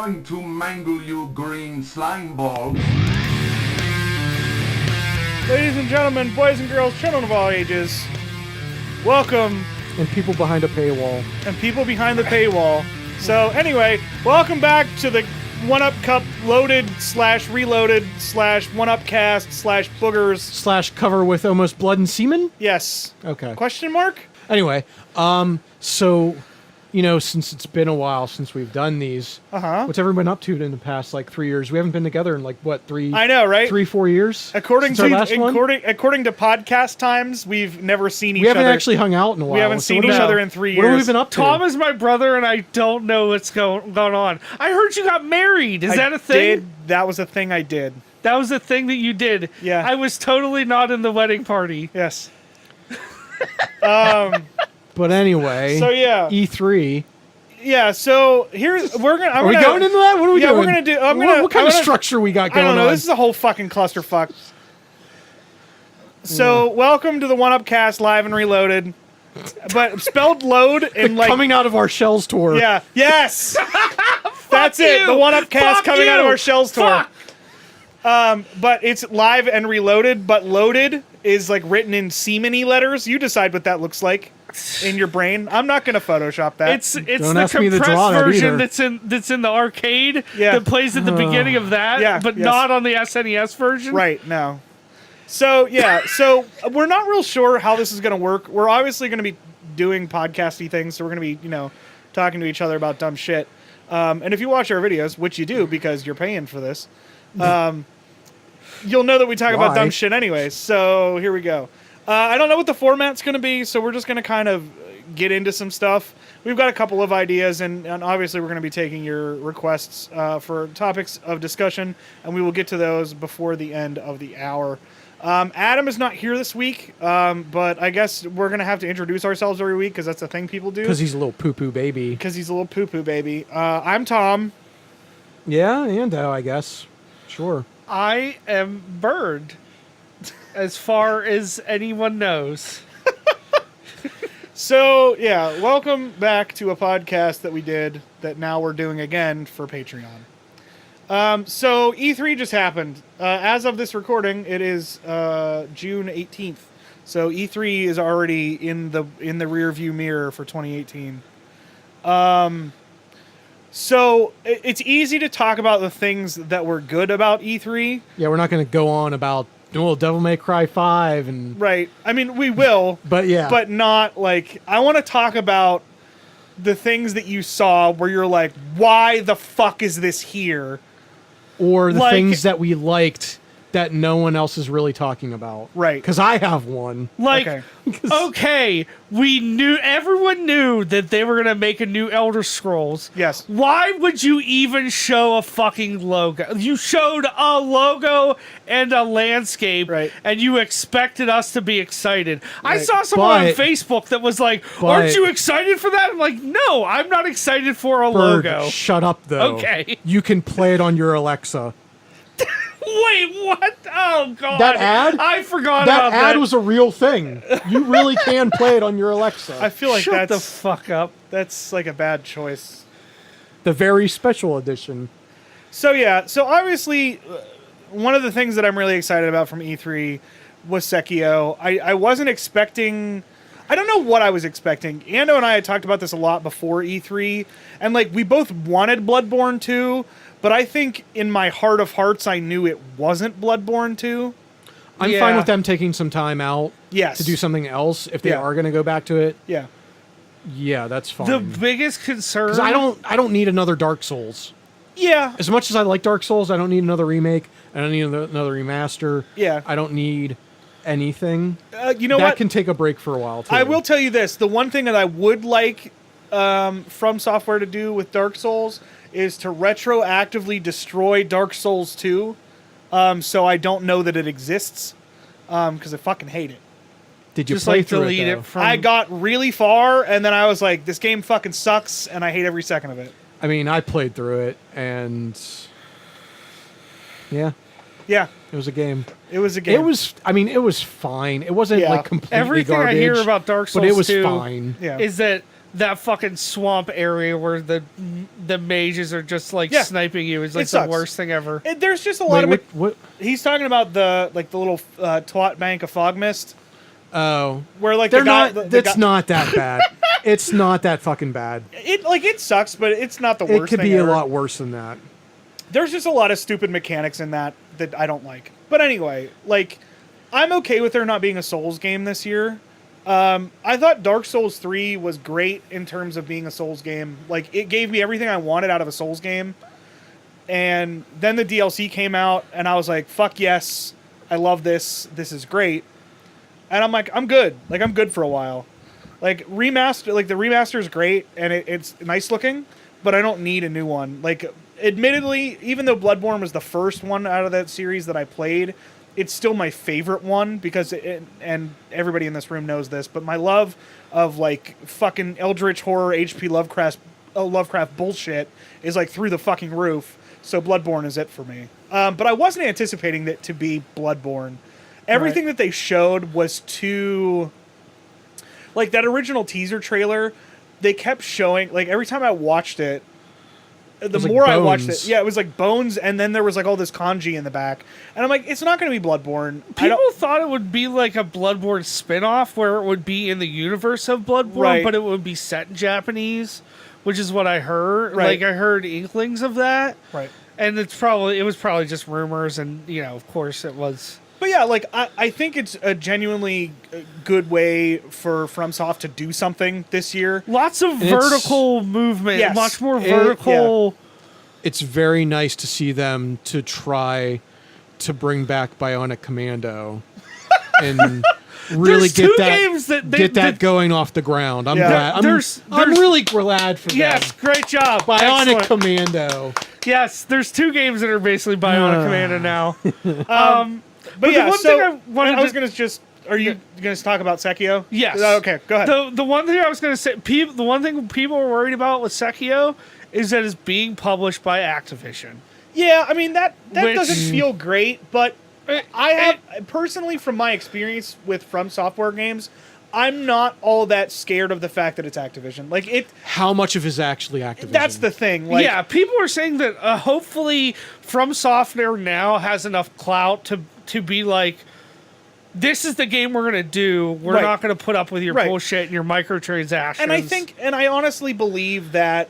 going to mangle you green slime balls. Ladies and gentlemen, boys and girls, children of all ages, welcome. And people behind a paywall. And people behind the paywall. So anyway, welcome back to the 1UP Cup loaded / reloaded / 1UP cast / boogers / cover with almost blood and semen? Yes. Okay. Question mark? Anyway, so, since it's been a while since we've done these, what's everyone up to in the past, 3 years? We haven't been together in, 3... I know, right? 3-4 years? According to podcast times, we've never seen each other. We haven't actually hung out in a while. We haven't seen each other in 3 years. What have we been up to? Tom is my brother, and I don't know what's going on. I heard you got married. Is that a thing? That was a thing I did. That was a thing that you did. Yeah. I was totally not in the wedding party. Yes. But anyway. So, yeah. E3... Yeah, so here's Are we going into that? What are we doing? Yeah, we're gonna do. What kind of structure we got going on? I don't know. This is a whole fucking clusterfuck. So, welcome to the 1UP Cast Live and Reloaded, but spelled load and coming out of our shells tour. Yeah. Yes. That's it. The 1UP Cast coming out of our shells tour. But it's live and reloaded, but loaded is written in semen-y letters. You decide what that looks like in your brain. I'm not going to Photoshop that. It's the compressed version that's in the arcade that plays at the beginning of that, but not on the SNES version. Right, no. So, so we're not real sure how this is going to work. We're obviously going to be doing podcasty things, so we're going to be, talking to each other about dumb shit. And if you watch our videos, which you do because you're paying for this, you'll know that we talk about dumb shit anyways. So here we go. I don't know what the format's going to be, so we're just going to kind of get into some stuff. We've got a couple of ideas, and obviously we're going to be taking your requests for topics of discussion, and we will get to those before the end of the hour. Adam is not here this week, but I guess we're going to have to introduce ourselves every week because that's the thing people do. Because he's a little poo-poo baby. I'm Tom. Yeah, Ando, I guess. Sure. I am Bird, as far as anyone knows. So, welcome back to a podcast that we did that now we're doing again for Patreon. So, E3 just happened. As of this recording, it is June 18th. So, E3 is already in the rearview mirror for 2018. So, it's easy to talk about the things that were good about E3. Yeah, we're not going to go on about Devil May Cry 5 and... Right. I mean, we will. But yeah. But not, I want to talk about the things that you saw where you're like, why the fuck is this here? Or the things that we liked that no one else is really talking about. Right. Because I have one. Okay, everyone knew that they were going to make a new Elder Scrolls. Yes. Why would you even show a fucking logo? You showed a logo and a landscape, and you expected us to be excited. Right. I saw someone on Facebook that was like, aren't you excited for that? I'm like, no, I'm not excited for a logo. Shut up, though. Okay. You can play it on your Alexa. Wait, what? Oh, God. That ad? I forgot about that. That ad was a real thing. You really can play it on your Alexa. I feel like Shut the fuck up. That's a bad choice. The very special edition. So, so obviously, one of the things that I'm really excited about from E3 was Sekio. I wasn't expecting... I don't know what I was expecting. Ando and I had talked about this a lot before E3, and we both wanted Bloodborne 2, but I think in my heart of hearts, I knew it wasn't Bloodborne 2. I'm fine with them taking some time out to do something else if they are going to go back to it. Yeah. Yeah, that's fine. The biggest concern... Because I don't need another Dark Souls. Yeah. As much as I like Dark Souls, I don't need another remake. I don't need another remaster. Yeah. I don't need anything. You know that can take a break for a while, too. I will tell you this. The one thing that I would like From Software to do with Dark Souls is to retroactively destroy Dark Souls 2 so I don't know that it exists because I fucking hate it. Did you play through delete it, from... I got really far, and then I was like, this game fucking sucks, and I hate every second of it. I mean, I played through it, and... Yeah. Yeah. It was a game. It was fine. It wasn't completely Everything garbage, I hear about Dark Souls but it was 2 fine. is that that fucking swamp area where the mages are just like sniping you is like the worst thing ever. There's just a lot of what he's talking about, the little twat bank of fog mist. Oh, where like they're not. It's not that bad. It's not that fucking bad. It sucks, but it's not the worst. It could be a lot worse than that. There's just a lot of stupid mechanics in that I don't like. But anyway, like, I'm okay with there not being a Souls game this year. I thought Dark Souls 3 was great in terms of being a Souls game. Like, it gave me everything I wanted out of a Souls game. And then the DLC came out, and I was like, fuck yes, I love this. This is great. And I'm like, I'm good. Like, I'm good for a while. Like, the remaster is great, and it's nice looking, but I don't need a new one. Like, admittedly, even though Bloodborne was the first one out of that series that I played, it's still my favorite one because and everybody in this room knows this, but my love of like fucking eldritch horror HP Lovecraft bullshit is like through the fucking roof. So Bloodborne is it for me. But I wasn't anticipating it to be Bloodborne. Everything that they showed was too, like, that original teaser trailer. They kept showing, like, every time I watched it, the more I watched it, it was like bones, and then there was like all this kanji in the back, and I'm like, it's not going to be Bloodborne. People thought it would be like a Bloodborne spin-off where it would be in the universe of Bloodborne, but it would be set in Japanese, which is what I heard. Like, I heard inklings of that, and it was probably just rumors, and of course it was. But yeah, like, I think it's a genuinely good way for FromSoft to do something this year. Lots of vertical movement, much more vertical. It's very nice to see them to try to bring back Bionic Commando and really get that going off the ground. I'm glad. I'm really glad for that. Yes, great job. Bionic Commando. Yes, there's 2 games that are basically Bionic Commando now. But yeah, I was going to just... Are you going to talk about Sekiro? Yes. Okay, go ahead. The one thing I was going to say... The one thing people were worried about with Sekiro is that it's being published by Activision. Yeah, I mean, that doesn't feel great, but personally, from my experience with From Software games, I'm not all that scared of the fact that it's Activision. Like, how much of it is actually Activision? That's the thing. Like, yeah, people are saying that hopefully From Software now has enough clout to be like, this is the game we're going to do. We're not going to put up with your bullshit and your microtransactions. And I honestly believe that,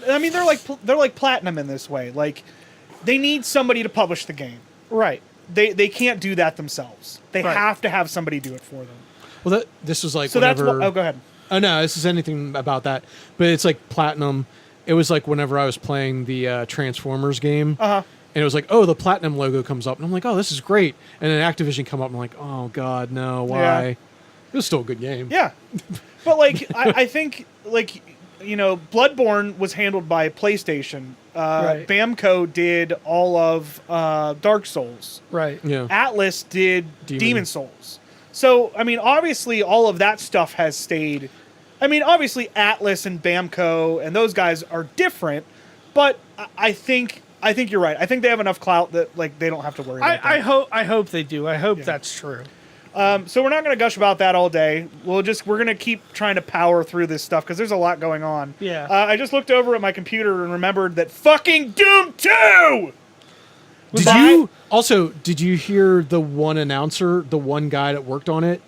I mean, they're like Platinum in this way. Like, they need somebody to publish the game. Right. They can't do that themselves. They have to have somebody do it for them. Well, this was like so whenever... That's what... Oh, go ahead. Oh, no, this is anything about that. But it's like Platinum. It was like whenever I was playing the Transformers game. Uh-huh. And it was like, oh, the Platinum logo comes up. And I'm like, oh, this is great. And then Activision come up. And I'm like, oh, God, no, why? Yeah. It was still a good game. Yeah. But, like, I think, like, Bloodborne was handled by PlayStation. Bamco did all of Dark Souls. Right. Yeah. Atlas did Demon Souls. So, I mean, obviously, all of that stuff has stayed. I mean, obviously, Atlas and Bamco and those guys are different. But I think you're right. I think they have enough clout that like they don't have to worry about that. I hope they do. I hope that's true. So we're not going to gush about that all day. We're going to keep trying to power through this stuff because there's a lot going on. Yeah. I just looked over at my computer and remembered that fucking Doom 2! Did you hear the one announcer, the one guy that worked on it,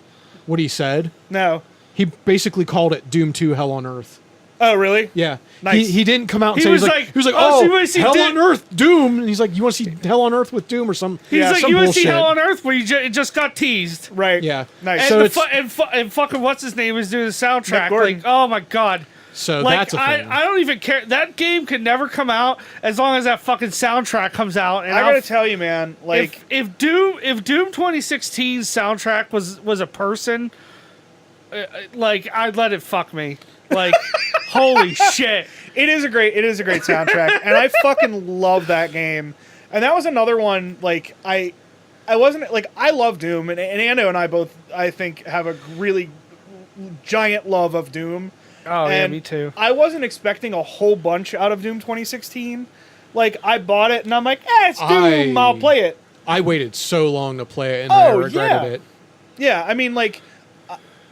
what he said? No. He basically called it Doom 2 Hell on Earth. Oh, really? Yeah. Nice. He didn't come out and say, he was like, oh, Hell on Earth, Doom. And he's like, you want to see Hell on Earth with Doom or something? He's like, you want to see Hell on Earth where it just got teased. Right. Yeah. Nice. And, and fucking what's his name is doing the soundtrack. Like, oh my God. So like, that's a thing. I don't even care. That game could never come out as long as that fucking soundtrack comes out. And I gotta tell you, man, like if Doom 2016's soundtrack was a person, like I'd let it fuck me. Like, holy shit! It is a great soundtrack, and I fucking love that game. And that was another one. Like I wasn't like I love Doom, and Ando and I both I think have a really giant love of Doom. Oh, and yeah, me too. I wasn't expecting a whole bunch out of Doom 2016. Like, I bought it, and I'm like, it's Doom, I'll play it. I waited so long to play it, and I regretted it. Yeah, I mean, like,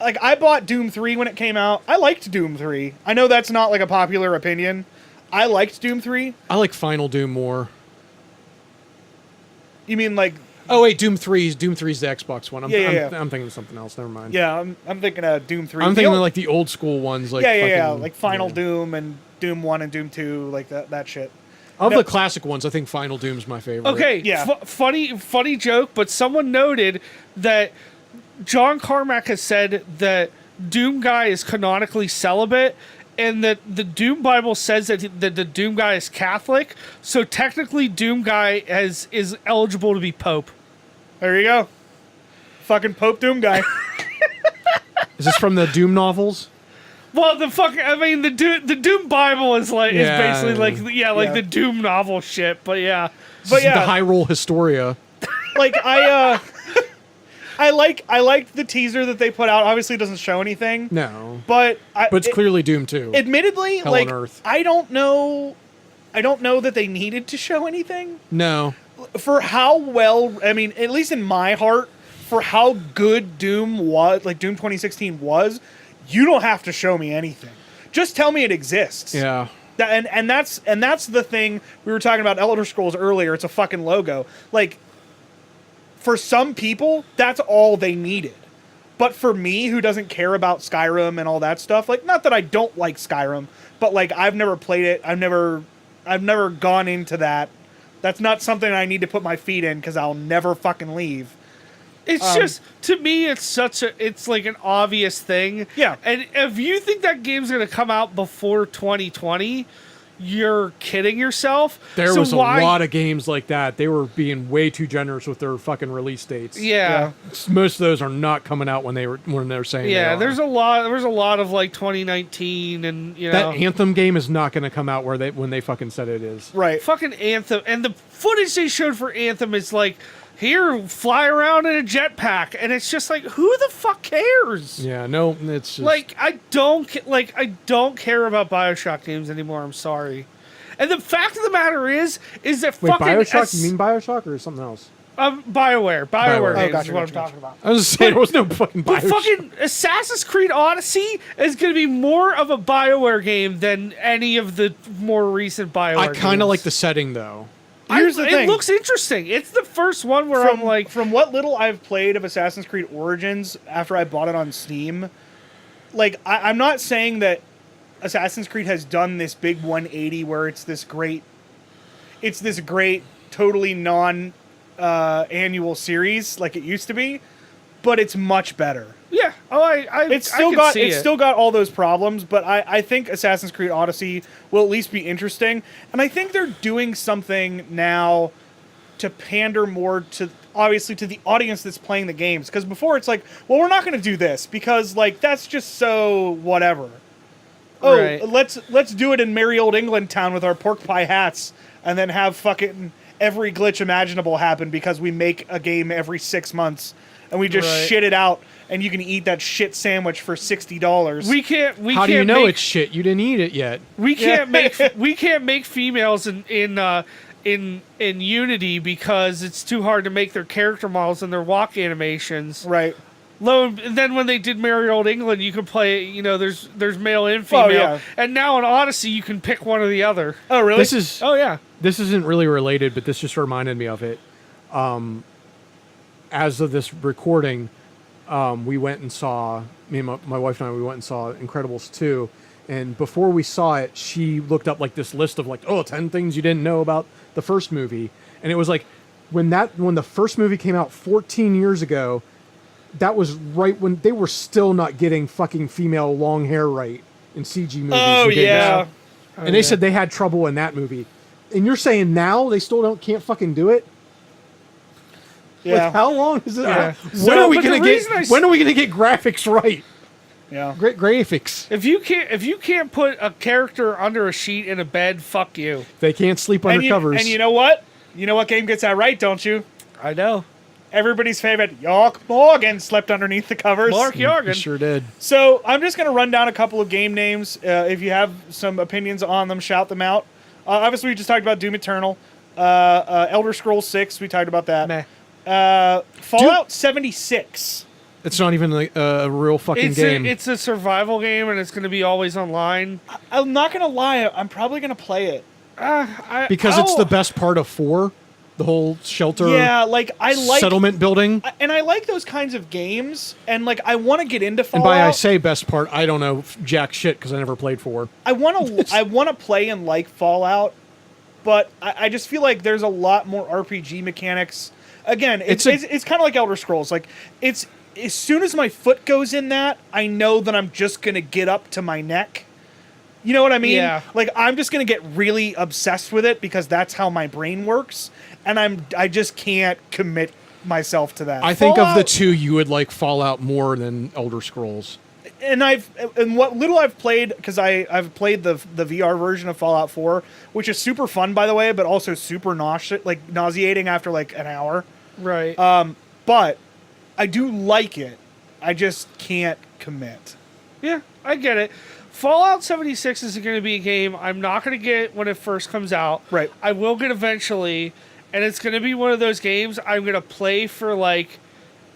like I bought Doom 3 when it came out. I liked Doom 3. I know that's not like a popular opinion. I liked Doom 3. I like Final Doom more. You mean like? Oh wait, Doom 3's the Xbox one. I'm thinking of something else. Never mind. Yeah, I'm thinking of Doom 3. I'm thinking of like the old school ones. Like like Final Doom and Doom 1 and Doom 2, like that shit. Of the classic ones, I think Final Doom's my favorite. Okay, yeah. Funny joke, but someone noted that John Carmack has said that Doom Guy is canonically celibate, and that the Doom Bible says that the Doom Guy is Catholic, so technically Doom Guy is eligible to be Pope. There you go. Fucking Pope Doom Guy. Is this from the Doom novels? Well, the Doom Bible is basically like the Doom novel shit, but yeah. But yeah, the Hyrule Historia. Like I liked the teaser that they put out. Obviously, it doesn't show anything. No, but it's clearly Doom 2. Admittedly, Hell on Earth. I don't know that they needed to show anything. No, for how well, I mean, at least in my heart, for how good Doom was, like Doom 2016 was. You don't have to show me anything. Just tell me it exists. Yeah. And that's the thing we were talking about Elder Scrolls earlier. It's a fucking logo. Like, for some people, that's all they needed. But for me, who doesn't care about Skyrim and all that stuff, like, not that I don't like Skyrim, but like I've never played it. I've never gone into that. That's not something I need to put my feet in because I'll never fucking leave. It's just, to me, it's like an obvious thing. Yeah. And if you think that game's going to come out before 2020, you're kidding yourself. There was a lot of games like that. They were being way too generous with their fucking release dates. Yeah. Most of those are not coming out when they're saying yeah, there was a lot of like 2019 and that Anthem game is not going to come out when they fucking said it is. Right. Fucking Anthem, and the footage they showed for Anthem is like, here, fly around in a jetpack, and it's just like, who the fuck cares? Yeah, no, it's just... like I don't care about BioShock games anymore. I'm sorry. And the fact of the matter is that Wait, fucking BioShock? You mean BioShock or something else? BioWare games gotcha, is what I'm talking about. I was just saying there was no fucking BioShock. But fucking Assassin's Creed Odyssey is going to be more of a BioWare game than any of the more recent BioWare games. I kind of like the setting though. Here's the thing. It looks interesting. It's the first one where I'm like... From what little I've played of Assassin's Creed Origins after I bought it on Steam, like, I'm not saying that Assassin's Creed has done this big 180 where it's this great, totally non-annual series like it used to be, but it's much better. Yeah. Oh, it's still got all those problems, but I think Assassin's Creed Odyssey will at least be interesting, and I think they're doing something now to pander more to obviously to the audience that's playing the games. Because before it's like, well, we're not going to do this because like that's just so whatever. Oh, right. let's do it in merry old England town with our pork pie hats, and then have fucking every glitch imaginable happen because we make a game every 6 months and we just shit it out. And you can eat that shit sandwich for $60. We can't. How do you know it's shit? You didn't eat it yet. We can't make females in Unity because it's too hard to make their character models and their walk animations. Right. And then when they did Merry Old England, you could play. There's male and female. Oh, yeah. And now in Odyssey, you can pick one or the other. Oh really? Oh yeah. This isn't really related, but this just reminded me of it. As of this recording. We went and saw, me and my wife and I, we went and saw Incredibles 2. And before we saw it, she looked up like this list of like, 10 things you didn't know about the first movie. And it was like, when the first movie came out 14 years ago, that was right when they were still not getting fucking female long hair right in CG movies. Oh, yeah. And they said they had trouble in that movie. And you're saying now they still can't fucking do it? Yeah. Like, how long is it? Yeah. When are we gonna get graphics right? Yeah. Great graphics. If you can't put a character under a sheet in a bed, fuck you. They can't sleep under covers. And you know what? You know what game gets that right, don't you? I know. Everybody's favorite York Morgan slept underneath the covers. Mark Jorgen. Sure did. So I'm just going to run down a couple of game names. If you have some opinions on them, shout them out. Obviously, we just talked about Doom Eternal. Elder Scrolls 6, we talked about that. Meh. Fallout 76. It's not even a real fucking game. It's a survival game, and it's going to be always online. I'm not gonna lie. I'm probably gonna play it because it's the best part of 4. The whole shelter. Yeah, like I like settlement building, and I like those kinds of games. And like I want to get into Fallout. And by I say best part, I don't know jack shit because I never played 4. I want to play and like Fallout, but I just feel like there's a lot more RPG mechanics. Again, it's kind of like Elder Scrolls. Like it's as soon as my foot goes in that, I know that I'm just gonna get up to my neck. You know what I mean? Yeah. Like I'm just gonna get really obsessed with it because that's how my brain works, and I just can't commit myself to that. I think of the two, you would like Fallout more than Elder Scrolls. And what little I've played, because I've played the VR version of Fallout 4, which is super fun by the way, but also super nauseating after like an hour. Right. But I do like it. I just can't commit. Yeah, I get it. Fallout 76 is going to be a game I'm not going to get when it first comes out. Right. I will get eventually, and it's going to be one of those games I'm going to play for like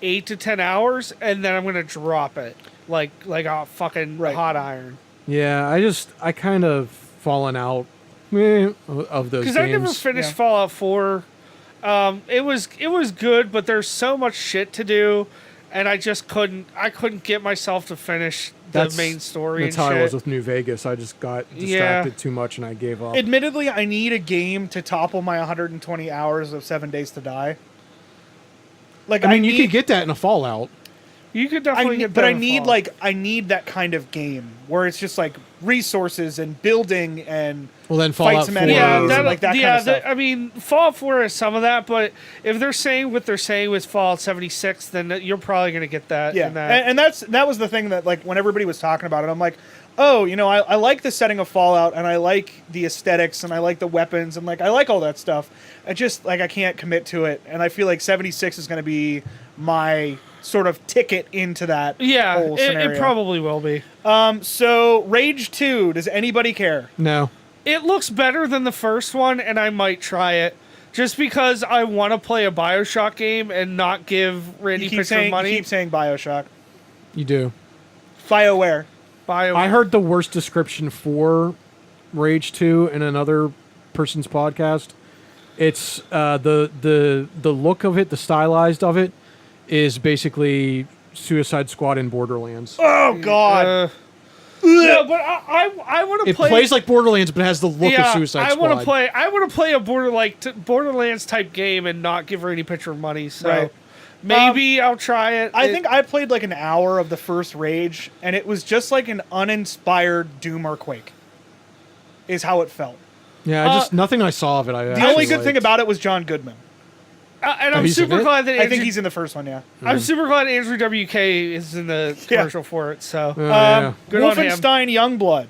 8 to 10 hours, and then I'm going to drop it like a fucking hot iron. Yeah, I kind of fallen out of those games. Because I never finished Fallout 4. It was good, but there's so much shit to do, and I just couldn't get myself to finish the main story. That's how I was with New Vegas. I just got distracted too much and I gave up. Admittedly, I need a game to topple my 120 hours of 7 Days to Die. Like, I mean, you could get that in a Fallout. You could definitely get that. But I need that kind of game where it's just like resources and building and then Fallout 4. Kind of stuff. I mean, Fallout 4 has some of that, but if they're saying what they're saying with Fallout 76, then you're probably going to get that. Yeah, and that was the thing that like when everybody was talking about it, I'm like, oh, you know, I like the setting of Fallout and I like the aesthetics and I like the weapons and like I like all that stuff. I just like I can't commit to it, and I feel like 76 is going to be my sort of ticket into that whole scenario. It probably will be. So Rage 2, does anybody care? No. It looks better than the first one, and I might try it. Just because I want to play a BioShock game and not give Randy Pitchford money. You keep saying BioShock. You do. BioWare. I heard the worst description for Rage 2 in another person's podcast. It's the look of it, the stylized of it, is basically Suicide Squad in Borderlands. Oh God! No, but I want to play. It plays like Borderlands, but it has the look of Suicide Squad. I want to play a Borderlands type game and not give her any picture of money. So maybe I'll try it. I think I played like an hour of the first Rage, and it was just like an uninspired Doom or Quake. Is how it felt. Yeah, nothing I saw of it. The only good thing about it was John Goodman. And I'm super glad that I think he's in the first one. Yeah, I'm super glad Andrew WK is in the commercial for it. So, good Wolfenstein Youngblood.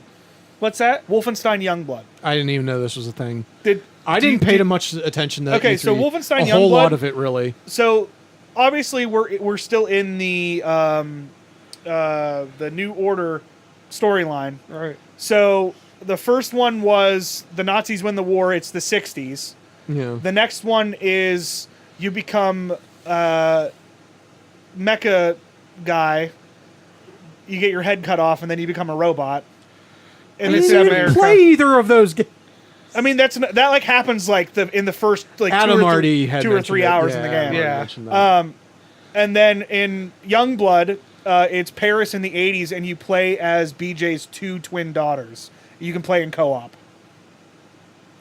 What's that? Wolfenstein Youngblood. I didn't even know this was a thing. I didn't pay too much attention to that. Okay, so Wolfenstein Youngblood. A whole lot of it, really. So, obviously, we're still in the New Order storyline. Right. So the first one was the Nazis win the war. It's the 60s. Yeah. The next one is you become mecha guy. You get your head cut off, and then you become a robot. And I didn't even play either of those games. I mean, that like happens like in the first like Adam 2 or 3 hours in the game. Yeah. And then in Youngblood, it's Paris in the 80s, and you play as BJ's 2 twin daughters. You can play in co-op.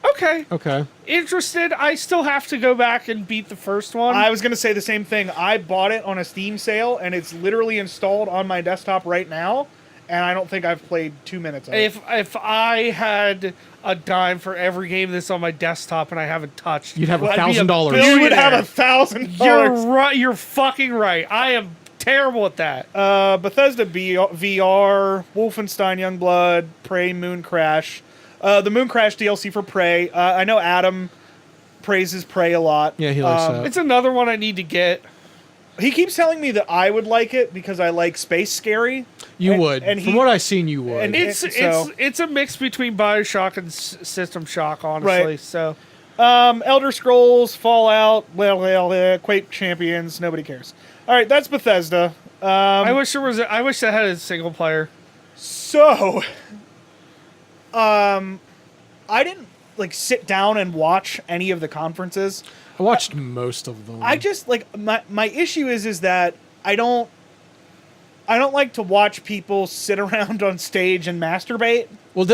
Okay. Interested. I still have to go back and beat the first one. I was going to say the same thing. I bought it on a Steam sale, and it's literally installed on my desktop right now, and I don't think I've played 2 minutes of it. If I had a dime for every game that's on my desktop and I haven't touched, you'd have $1,000. You would have $1,000. You're right. You're fucking right. I am terrible at that. Bethesda VR, Wolfenstein Youngblood, Prey Moon Crash. The Moon Crash DLC for Prey. I know Adam praises Prey a lot. Yeah, he likes that. It's another one I need to get. He keeps telling me that I would like it because I like space scary. You would. From what I've seen, you would. And it's a mix between BioShock and System Shock, honestly. Right. So, Elder Scrolls, Fallout, Quake Champions, nobody cares. All right, that's Bethesda. I wish there was. I wish that had a single player. So, I didn't sit down and watch any of the conferences. I watched most of them. I just my issue is that I don't like to watch people sit around on stage and masturbate. Well,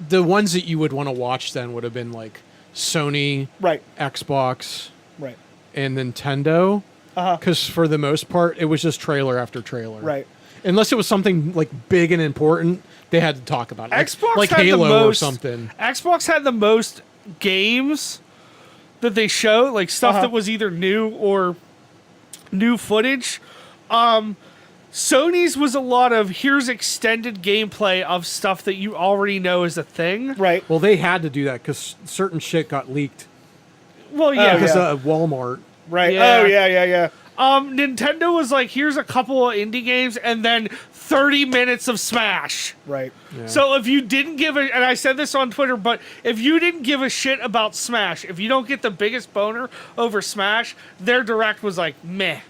the ones that you would want to watch then would have been like Sony, right, Xbox, right, and Nintendo. Because for the most part, it was just trailer after trailer. Right. Unless it was something like big and important, they had to talk about it. Xbox like had Halo the most, or something. Xbox had the most games that they showed, like stuff that was either new or new footage. Sony's was a lot of here's extended gameplay of stuff that you already know is a thing. Right. Well, they had to do that because certain shit got leaked. Well, yeah. Because of Walmart. Right. Yeah. Oh, yeah. Nintendo was like, here's a couple of indie games and then 30 minutes of Smash. Right. Yeah. So if you didn't give a, and I said this on Twitter, but if you didn't give a shit about Smash, if you don't get the biggest boner over Smash, their direct was like, meh.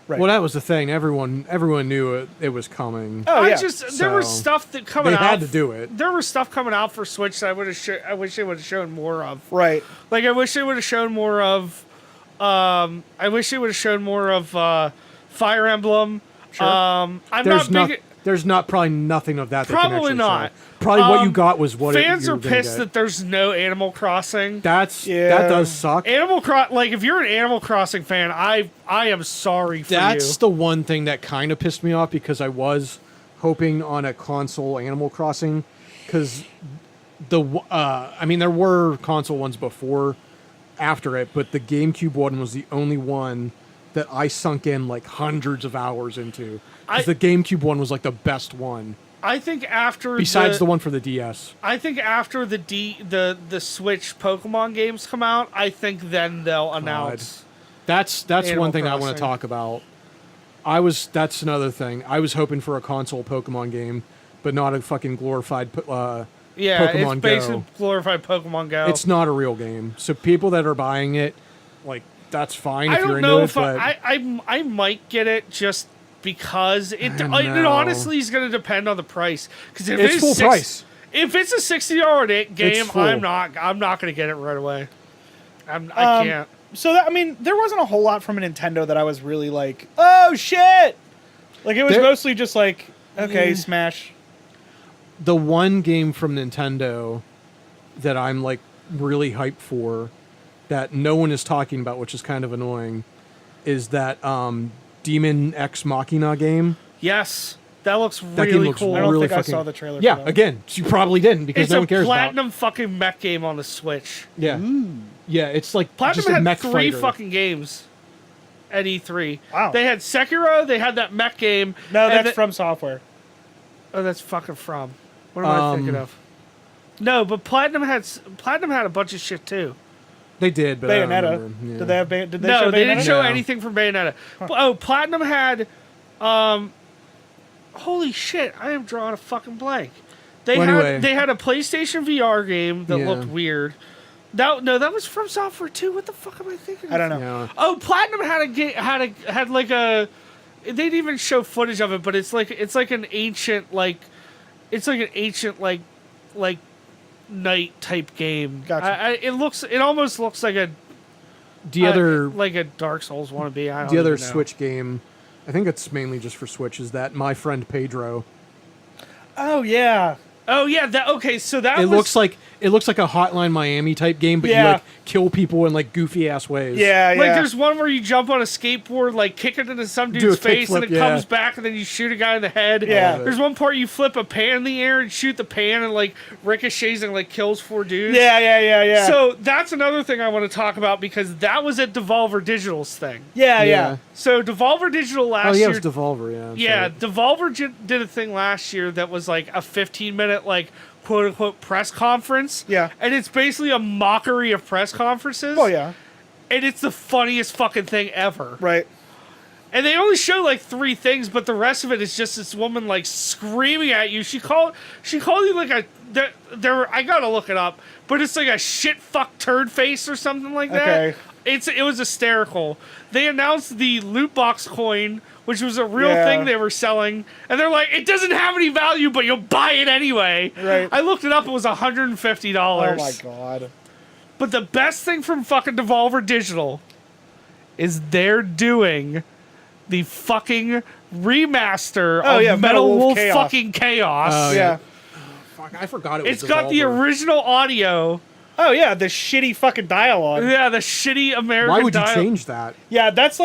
Right. Well, that was the thing. Everyone knew it was coming. Oh, yeah. There was stuff that coming out. They had to do it. There was stuff coming out for Switch that I wish they would have shown more of. Right. Like I wish they would have shown more of. I wish they would have shown more of Fire Emblem. Sure. There's not probably nothing of that. Probably they can not. Show. Probably what you got was what fans you are were gonna pissed get. that there's no Animal Crossing. That does suck. Like if you're an Animal Crossing fan, I am sorry for you. That's the one thing that kind of pissed me off because I was hoping on a console Animal Crossing because there were console ones before, after it, but the GameCube one was the only one that I sunk in like hundreds of hours into. Because the GameCube one was like the best one. I think after besides the one for the DS. I think after the Switch Pokemon games come out, I think then they'll announce. That's Animal one thing Crossing. I want to talk about. That's another thing. I was hoping for a console Pokemon game, but not a fucking glorified Pokemon it's basically Go. Glorified Pokemon Go. It's not a real game. So people that are buying it, like, that's fine if I you're don't know into it. if I might get it just because it honestly is going to depend on the price. Because if it's full price. If it's a $60 game, I'm not going to get it right away. I can't. So there wasn't a whole lot from a Nintendo that I was really like, oh shit! Like it was mostly just like, okay, Smash. The one game from Nintendo that I'm like really hyped for that no one is talking about, which is kind of annoying, is that Demon X Machina game. Yes, that looks That really game looks cool. I don't really think fucking, I saw the trailer. Yeah, for that. again, you probably didn't because It's no one cares a platinum about. fucking mech game on the Switch. Yeah, yeah, it's like Platinum just a had mech 3 fighter. fucking games at E3. Wow. They had Sekiro. They had that mech game. No, and that's From Software. Oh, that's fucking From. What am I thinking of? No, but Platinum had a bunch of shit too. They did, but I don't Bayonetta. remember. Yeah. Did they have? Did they No, show they Bayonetta? didn't show No. anything from Bayonetta. Oh, Platinum had. Holy shit! I am drawing a fucking blank. They had a PlayStation VR game that looked weird. That was From Software too. What the fuck am I thinking? I don't know. Yeah. Oh, Platinum had like a. They didn't even show footage of it, but it's like an ancient like night type game. Gotcha. It almost looks like a like a Dark Souls wannabe. I don't The other even know. Switch game, I think it's mainly just for Switch, is that My Friend Pedro. Oh yeah. Oh yeah. So that It looks like a Hotline Miami type game, but you like kill people in like goofy ass ways. Yeah, yeah. like there's one where you jump on a skateboard, like kick it into some Do a dude's face, and kickflip, it comes back, and then you shoot a guy in the head. Yeah. There's one part you flip a pan in the air and shoot the pan, and like ricochets and like kills 4 dudes. Yeah. So that's another thing I want to talk about because that was at Devolver Digital's thing. Yeah. So Devolver Digital last year. Oh yeah, it was Devolver. Yeah. Yeah, sorry. Devolver did a thing last year that was like a 15-minute like quote unquote press conference. Yeah. And it's basically a mockery of press conferences. Oh yeah. And it's the funniest fucking thing ever. Right. And they only show like 3 things, but the rest of it is just this woman like screaming at you. She called you like a I gotta look it up, but it's like a shit fuck turd face or something like that. Okay. It was hysterical. They announced the loot box coin, which was a real thing they were selling, and they're like, it doesn't have any value, but you'll buy it anyway. Right. I looked it up; it was $150. Oh my god! But the best thing from fucking Devolver Digital is they're doing the fucking remaster of Metal Wolf fucking Chaos. Oh, yeah. Fuck, I forgot it was It's got the Devolver. original audio. Oh yeah, the shitty fucking dialogue. Yeah, the shitty American Why would you dialogue. change that? Yeah, that's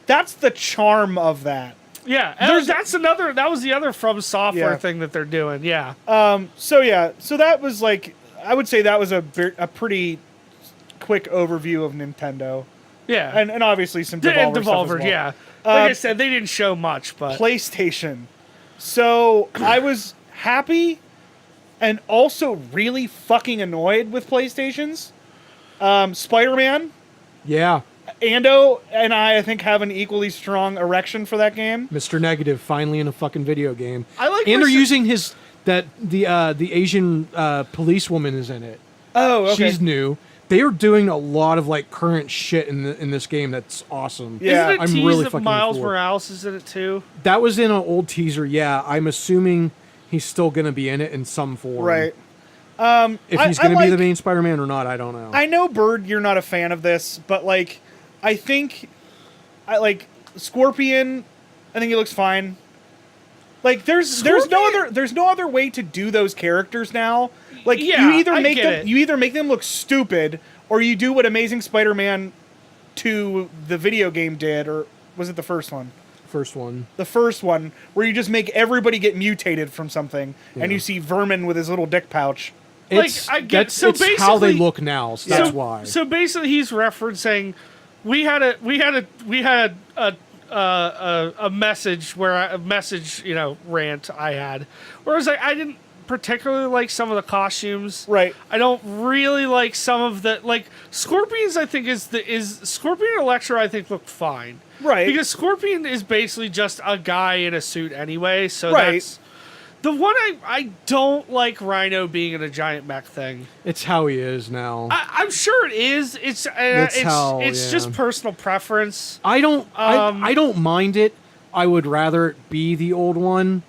that's the charm of that. Yeah, that was the other From Software thing that they're doing. Yeah. So that was like, I would say that was a pretty quick overview of Nintendo. Yeah. And obviously some Devolver stuff as well. Yeah. Like I said, they didn't show much, but PlayStation. So I was happy and also really fucking annoyed with PlayStations. Spider-Man, Yeah. Ando, and I think have an equally strong erection for that game. Mr. Negative finally in a fucking video game. I like and they're Mr. using the Asian policewoman is in it. Oh, okay. She's new. They are doing a lot of like current shit in this game. That's awesome. Yeah. Isn't it I'm teased really that fucking Miles cool. Morales is in it too? That was in an old teaser. Yeah, I'm assuming he's still going to be in it in some form. Right. If he's going to be the main Spider-Man or not, I don't know. I know, Bird, you're not a fan of this, but like, I think, Scorpion. I think he looks fine. Like, there's no other way to do those characters now. Like, Yeah, you I get it. either make them look stupid, or you do what Amazing Spider-Man 2, the video game, did, or was it the first one? First one. The first one, where you just make everybody get mutated from something, and Yeah. you see Vermin with his little dick pouch. It's, I get- so it's how they basically- look now. So that's why. So basically, he's referencing we had a message rant I had where I was like, I didn't particularly like some of the costumes. Right. I don't really like some of the Scorpions. I think is Scorpion and Electro. I think looked fine. Right. Because Scorpion is basically just a guy in a suit anyway. So Right. that's the one I don't like. Rhino being in a giant mech thing. It's how he is now. I'm sure it is. It's just personal preference. I don't mind it. I would rather it be the old one,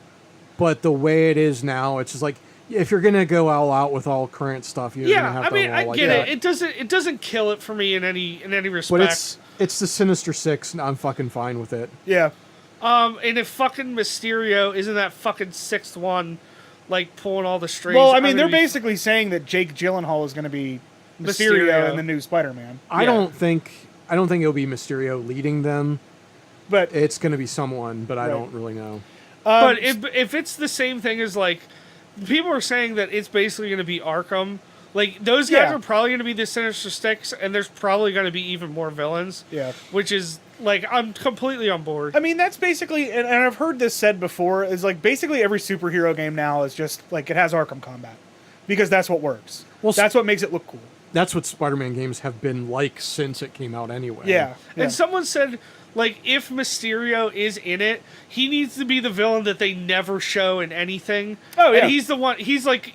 but the way it is now, it's just like if you're gonna go all out with all current stuff, you're gonna have to go all I like get that. It doesn't kill it for me in any respect. But it's the Sinister Six, and I'm fucking fine with it. Yeah. And if fucking Mysterio isn't that fucking sixth one, like pulling all the strings. Well, I mean, they're basically saying that Jake Gyllenhaal is going to be Mysterio in the new Spider-Man. I don't think it'll be Mysterio leading them. But It's going to be someone, but I don't really know. But if it's the same thing as like people are saying that it's basically going to be Arkham. Like those guys are probably going to be the Sinister Six, and there's probably going to be even more villains. Yeah. Which is like I'm completely on board. I mean, that's basically, and I've heard this said before, is like basically every superhero game now is just like it has Arkham combat because that's what works. Well, that's what makes it look cool. That's what Spider-Man games have been like since it came out anyway. Yeah. And someone said, like, if Mysterio is in it, he needs to be the villain that they never show in anything. Oh, yeah. And he's the one. He's like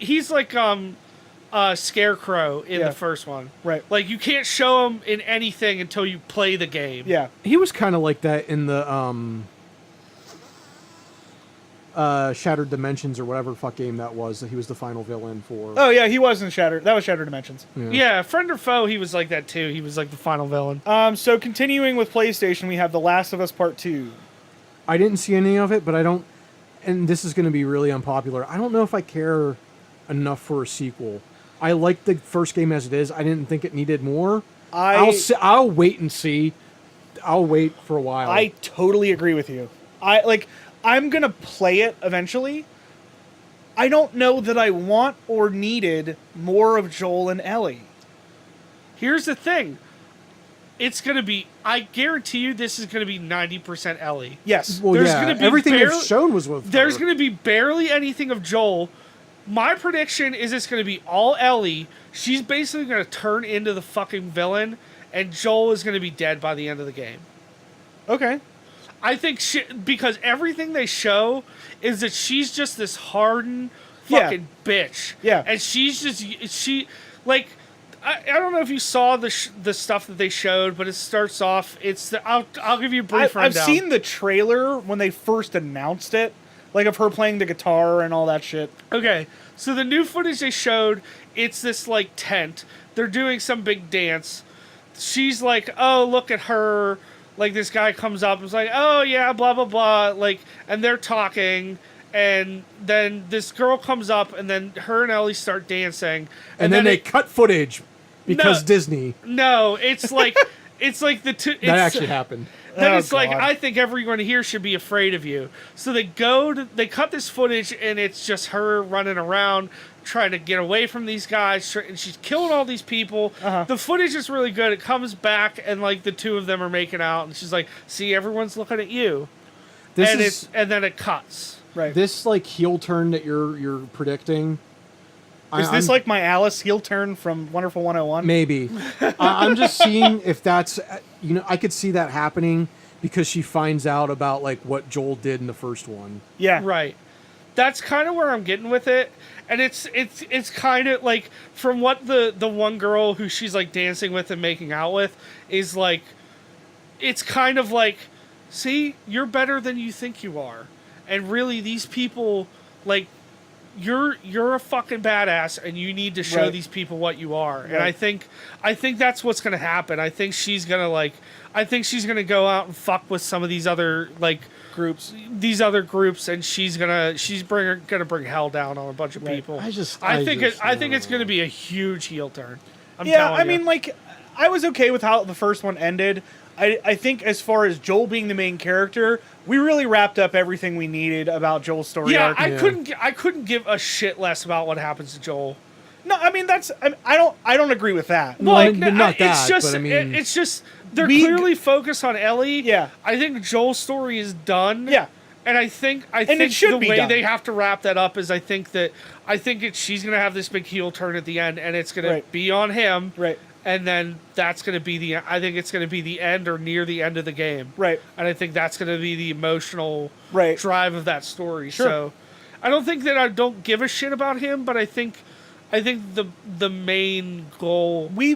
Scarecrow in the first one. Right. Like you can't show him in anything until you play the game. Yeah. He was kind of like that in the Shattered Dimensions or whatever the fuck game that was. That he was the final villain for. Oh yeah, he was in Shattered. That was Shattered Dimensions. Yeah, friend or foe, he was like that too. He was like the final villain. So continuing with PlayStation, we have The Last of Us Part 2. I didn't see any of it, but I don't. And this is going to be really unpopular. I don't know if I care enough for a sequel. I like the first game as it is. I didn't think it needed more. I'll wait and see. I'll wait for a while. I totally agree with you. I'm gonna play it eventually. I don't know that I want or needed more of Joel and Ellie. Here's the thing. It's going to be, I guarantee you this is going to be 90% Ellie. Yes. Well, There's yeah. gonna be Everything they've shown was with There's her. going to be barely anything of Joel. My prediction is it's going to be all Ellie. She's basically going to turn into the fucking villain, and Joel is going to be dead by the end of the game. Okay. I think because everything they show is that she's just this hardened fucking bitch. Yeah. And she's just, I don't know if you saw the stuff that they showed, but it starts off. I'll give you a brief rundown. I've seen the trailer when they first announced it, like of her playing the guitar and all that shit. Okay, so the new footage they showed, it's this like tent. They're doing some big dance. She's like, "Oh, look at her." Like this guy comes up and is like, "Oh yeah, blah blah blah." Like, and they're talking. And then this girl comes up, and then her and Ellie start dancing. And then they cut footage because Disney. No, it's like the two. That actually happened. Then it's like, I think everyone here should be afraid of you. So they cut this footage, and it's just her running around trying to get away from these guys, and she's killing all these people. The footage is really good. It comes back, and like the two of them are making out, and she's like, "See, everyone's looking at you." And then it cuts. Right. This like heel turn that you're predicting. Is this like my Alice heel turn from Wonderful 101? Maybe. I'm just seeing if that's, I could see that happening because she finds out about like what Joel did in the first one. Yeah. Right. That's kind of where I'm getting with it. And it's kind of like from what the one girl who she's like dancing with and making out with is like, it's kind of like, see, you're better than you think you are. And really, these people, like, you're a fucking badass, and you need to show these people what you are. Right. And I think that's what's gonna happen. I think she's gonna go out and fuck with some of these other groups, and she's gonna bring hell down on a bunch of people. I think it's gonna be a huge heel turn. I mean, like, I was okay with how the first one ended. I think as far as Joel being the main character, we really wrapped up everything we needed about Joel's story arc. I couldn't give a shit less about what happens to Joel. No, I mean I don't agree with that. Well, not that. It's just they're clearly focused on Ellie. Yeah, I think Joel's story is done. Yeah, and I think it should the way done. they have to wrap that up is she's gonna have this big heel turn at the end, and it's gonna be on him. Right. And then that's going to be I think it's going to be the end or near the end of the game. Right. And I think that's going to be the emotional drive of that story. Sure. So I don't think that I don't give a shit about him, but I think the main goal... We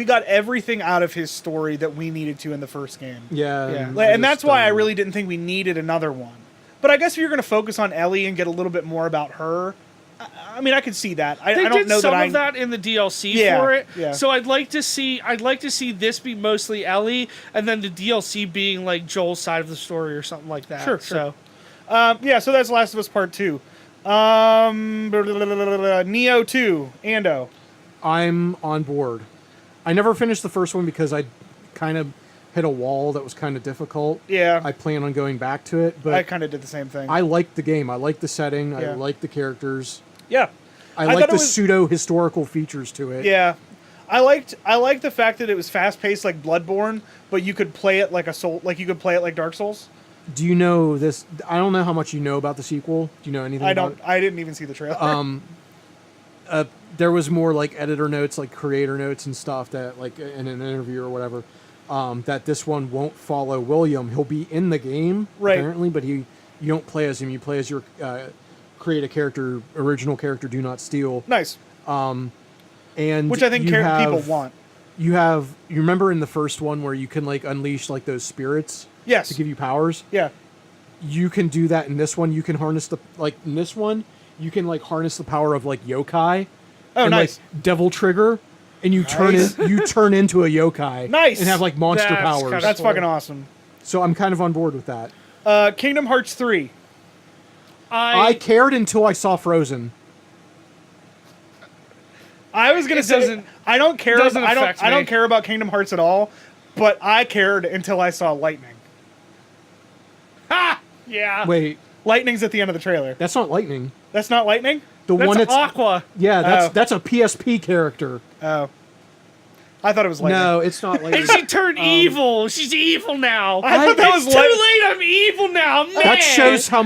got everything out of his story that we needed to in the first game. Yeah. And that's why I really didn't think we needed another one. But I guess if you're going to focus on Ellie and get a little bit more about her... I mean, I could see that. I don't know that some of that in the DLC for it. Yeah. So I'd like to see this be mostly Ellie, and then the DLC being like Joel's side of the story or something like that. Sure. So, so that's Last of Us Part 2. Neo 2, Ando. I'm on board. I never finished the first one because I kind of hit a wall that was kind of difficult. Yeah. I plan on going back to it, but I kind of did the same thing. I liked the game. I liked the setting. I liked the characters. Yeah. I like the pseudo-historical features to it. Yeah. I liked the fact that it was fast-paced like Bloodborne, but you could play it like you could play it like Dark Souls. Do you know this? I don't know how much you know about the sequel. Do you know anything about it? I didn't even see the trailer. There was more like editor notes, like creator notes and stuff that like in an interview or whatever, that this one won't follow William. He'll be in the game, apparently, but you don't play as him. You play as your... create a character, original character, do not steal. Nice. And which I think people want. You remember in the first one where you can like unleash like those spirits? Yes. To give you powers? Yeah. You can do that in this one. You can harness in this one, you can like harness the power of like yokai. Oh, and, nice. Like, devil trigger, and you turn into a yokai. Nice. And have like monster powers. That's fucking awesome. So I'm kind of on board with that. Kingdom Hearts 3. I cared until I saw Frozen. I was gonna say I don't care. I don't care about Kingdom Hearts at all, but I cared until I saw lightning. Ha! Yeah. Wait. Lightning's at the end of the trailer. That's not lightning. That's not lightning. That's Aqua. Yeah, that's a PSP character. Oh. I thought it was lightning. No, it's not lightning. And she turned evil. She's evil now. I thought that was too late. I'm evil now, man. That shows how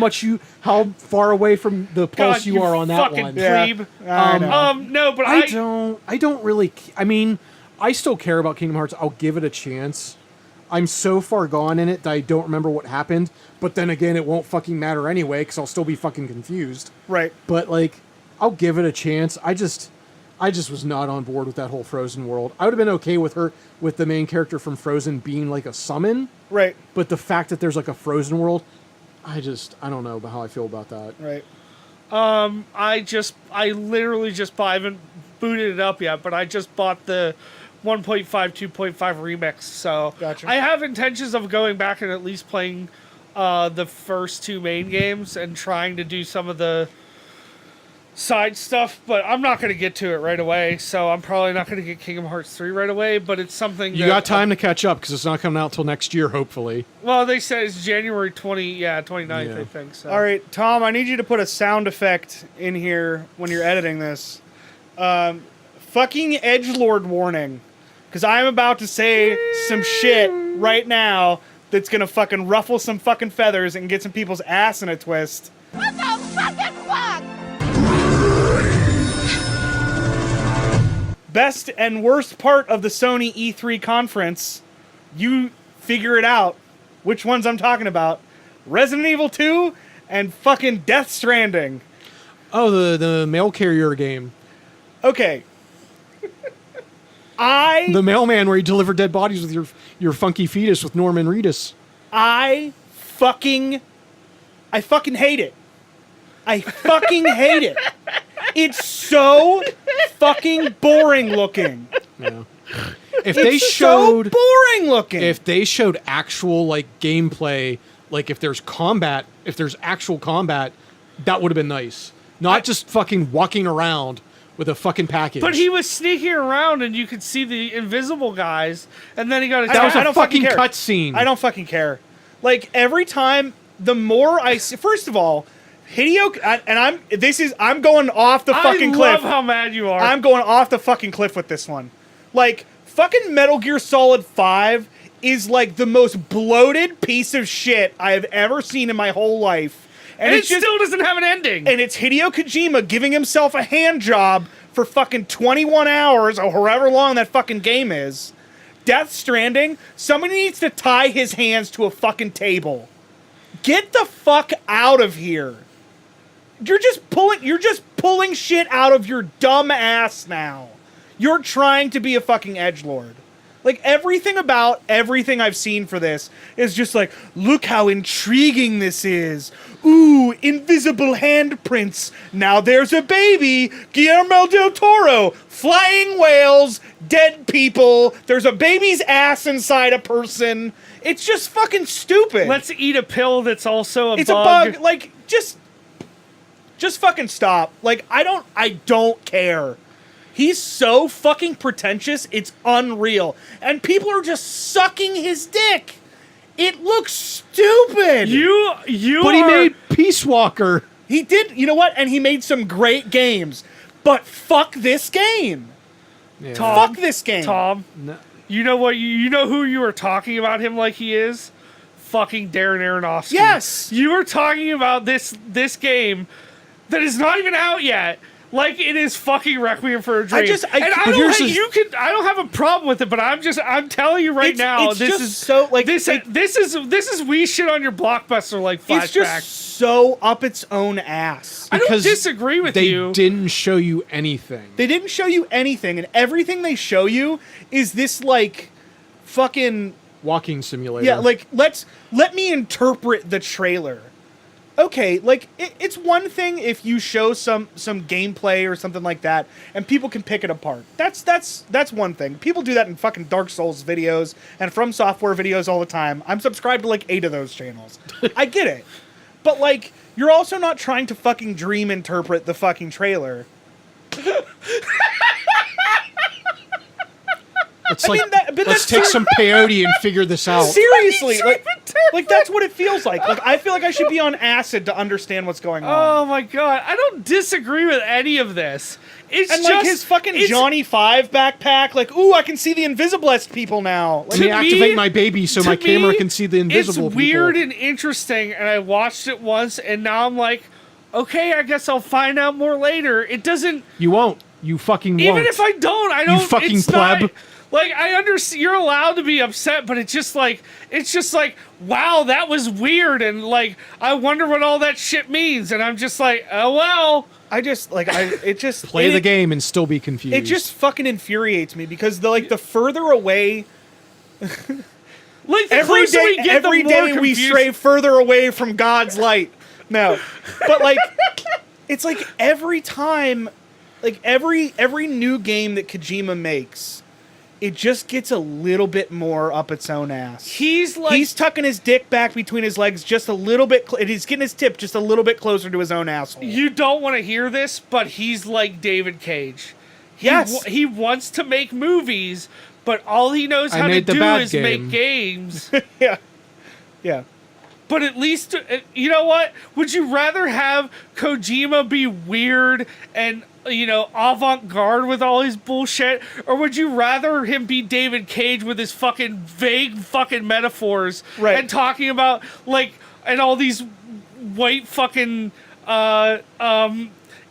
far away from the pulse you are on that one. Plebe. Yeah. No, but I don't really. I mean, I still care about Kingdom Hearts. I'll give it a chance. I'm so far gone in it that I don't remember what happened. But then again, it won't fucking matter anyway because I'll still be fucking confused. Right. But like, I'll give it a chance. I just was not on board with that whole Frozen world. I would have been okay with the main character from Frozen being like a summon. Right. But the fact that there's like a Frozen world, I don't know about how I feel about that. Right. I literally just I haven't booted it up yet, but I just bought the 1.5, 2.5 remix. So gotcha. I have intentions of going back and at least playing the first 2 main games and trying to do some of the side stuff, but I'm not going to get to it right away, so I'm probably not going to get Kingdom Hearts 3 right away, but it's something you got time to catch up because it's not coming out till next year, hopefully. Well, they said it's January 29th, I think. So. All right, Tom, I need you to put a sound effect in here when you're editing this. Fucking edgelord warning, because I'm about to say some shit right now that's going to fucking ruffle some fucking feathers and get some people's ass in a twist. What the fucking fuck? Best and worst part of the Sony E3 conference, you figure it out which ones I'm talking about. Resident Evil 2 and fucking Death Stranding. Oh, the mail carrier game. Okay. The mailman where you deliver dead bodies with your funky fetus with Norman Reedus. I fucking hate it. I fucking hate it. It's so fucking boring looking. Yeah. If they showed so boring looking. If they showed actual like gameplay, like if there's actual combat, that would have been nice. Not just fucking walking around with a fucking package. But he was sneaking around and you could see the invisible guys, and then he got that was I a don't fucking care. cutscene. I don't fucking care. Like every time, the more I see, first of all, Hideo, and I'm going off the fucking cliff. I love how mad you are. I'm going off the fucking cliff with this one. Like, fucking Metal Gear Solid 5 is like the most bloated piece of shit I have ever seen in my whole life. And it still doesn't have an ending. And it's Hideo Kojima giving himself a hand job for fucking 21 hours or however long that fucking game is. Death Stranding, somebody needs to tie his hands to a fucking table. Get the fuck out of here. You're just pulling shit out of your dumb ass now. You're trying to be a fucking edgelord. Like, everything about everything I've seen for this is just like, look how intriguing this is. Ooh, invisible handprints. Now there's a baby. Guillermo del Toro. Flying whales. Dead people. There's a baby's ass inside a person. It's just fucking stupid. Let's eat a pill that's also a bug. It's a bug. Like, just fucking stop. Like, I don't care. He's so fucking pretentious, it's unreal. And people are just sucking his dick. It looks stupid. But he made Peace Walker. He did, you know what? And he made some great games. But fuck this game. Yeah. Fuck this game. Tom, No. you know what? You know who you were talking about him like he is? Fucking Darren Aronofsky. Yes. You were talking about this game that is not even out yet. Like it is fucking Requiem for a Dream. I don't have a problem with it, but I'm telling you right now, this is we shit on your Blockbuster like flashback. It's just so up its own ass. I don't disagree with you. They didn't show you anything. They didn't show you anything, and everything they show you is this like fucking walking simulator. Yeah, like let me interpret the trailer. Okay, like it's one thing if you show some gameplay or something like that, and people can pick it apart. That's one thing. People do that in fucking Dark Souls videos and From Software videos all the time. I'm subscribed to like 8 of those channels. I get it, but like you're also not trying to fucking dream interpret the fucking trailer. It's let's take some peyote and figure this out. Seriously, like that's what it feels like. Like I feel like I should be on acid to understand what's going on. Oh my god, I don't disagree with any of this. It's and just like his fucking Johnny 5 backpack. Like, ooh, I can see the Invisiblest people now. Like, Let me activate my baby so my camera can see the invisible It's weird people. and interesting, and I watched it once, and now I'm like, okay, I guess I'll find out more later. It doesn't. You won't. You fucking won't. Even if I don't, You fucking it's pleb. Not, Like, I understand you're allowed to be upset, but it's just like, wow, that was weird, and like, I wonder what all that shit means, and I'm just like, oh well. Play the game and still be confused. It just fucking infuriates me because the further away, like every day we stray further away from God's light. No, but like, it's like every time, like every new game that Kojima makes, it just gets a little bit more up its own ass. He's tucking his dick back between his legs just a little bit, and he's getting his tip just a little bit closer to his own asshole. You don't want to hear this, but he's like David Cage. He wants to make movies, but all he knows how to do is make games. Yeah. But at least, you know what? Would you rather have Kojima be weird and, avant-garde with all his bullshit? Or would you rather him be David Cage with his fucking vague fucking metaphors and talking about, like, and all these white fucking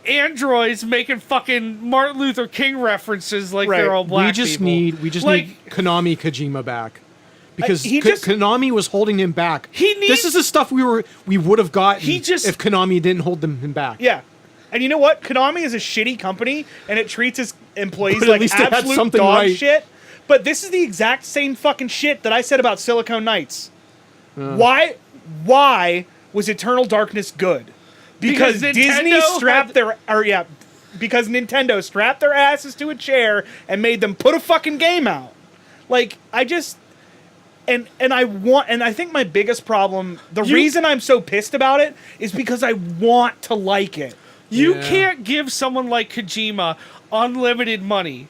androids making fucking Martin Luther King references like they're all black people? We just need Konami Kojima back. Because Konami was holding him back. This is the stuff we would have gotten if Konami didn't hold him back. Yeah. And you know what? Konami is a shitty company, and it treats its employees like absolute dog shit. But this is the exact same fucking shit that I said about Silicon Knights. Why was Eternal Darkness good? Because Disney because Nintendo strapped their asses to a chair and made them put a fucking game out. Like, I just... And I think my biggest problem, the reason I'm so pissed about it is because I want to like it. You can't give someone like Kojima unlimited money.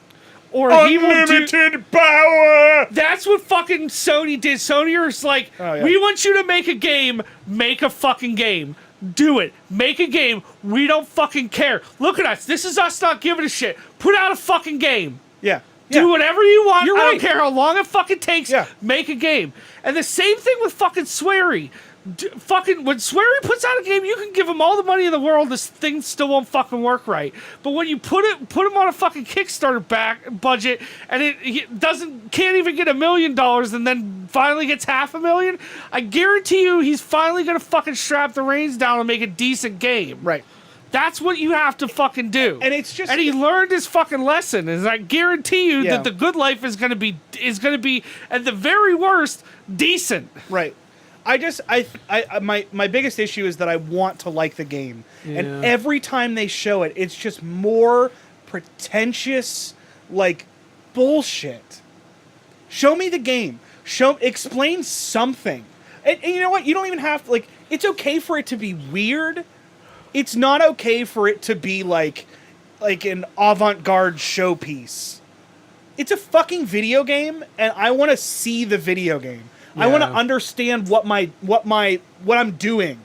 Or unlimited power! That's what fucking Sony did. Sony was like, we want you to make a game, make a fucking game. Do it. Make a game. We don't fucking care. Look at us. This is us not giving a shit. Put out a fucking game. Yeah. Do whatever you want. You're I right. don't care how long it fucking takes. Yeah. Make a game. And the same thing with fucking Swery. When Swery puts out a game, you can give him all the money in the world. This thing still won't fucking work right. But when you put him on a fucking Kickstarter budget, and it can't even get $1 million, and then finally gets $500,000, I guarantee you he's finally gonna fucking strap the reins down and make a decent game. Right. That's what you have to fucking do. And it's just... And he learned his fucking lesson. And I guarantee you that the good life is gonna be at the very worst decent. Right. My biggest issue is that I want to like the game. Yeah. And every time they show it, it's just more pretentious, like, bullshit. Show me the game. Explain something. And you know what? You don't even have to, like, it's okay for it to be weird. It's not okay for it to be like an avant-garde showpiece. It's a fucking video game, and I want to see the video game. Yeah. I want to understand what I'm doing.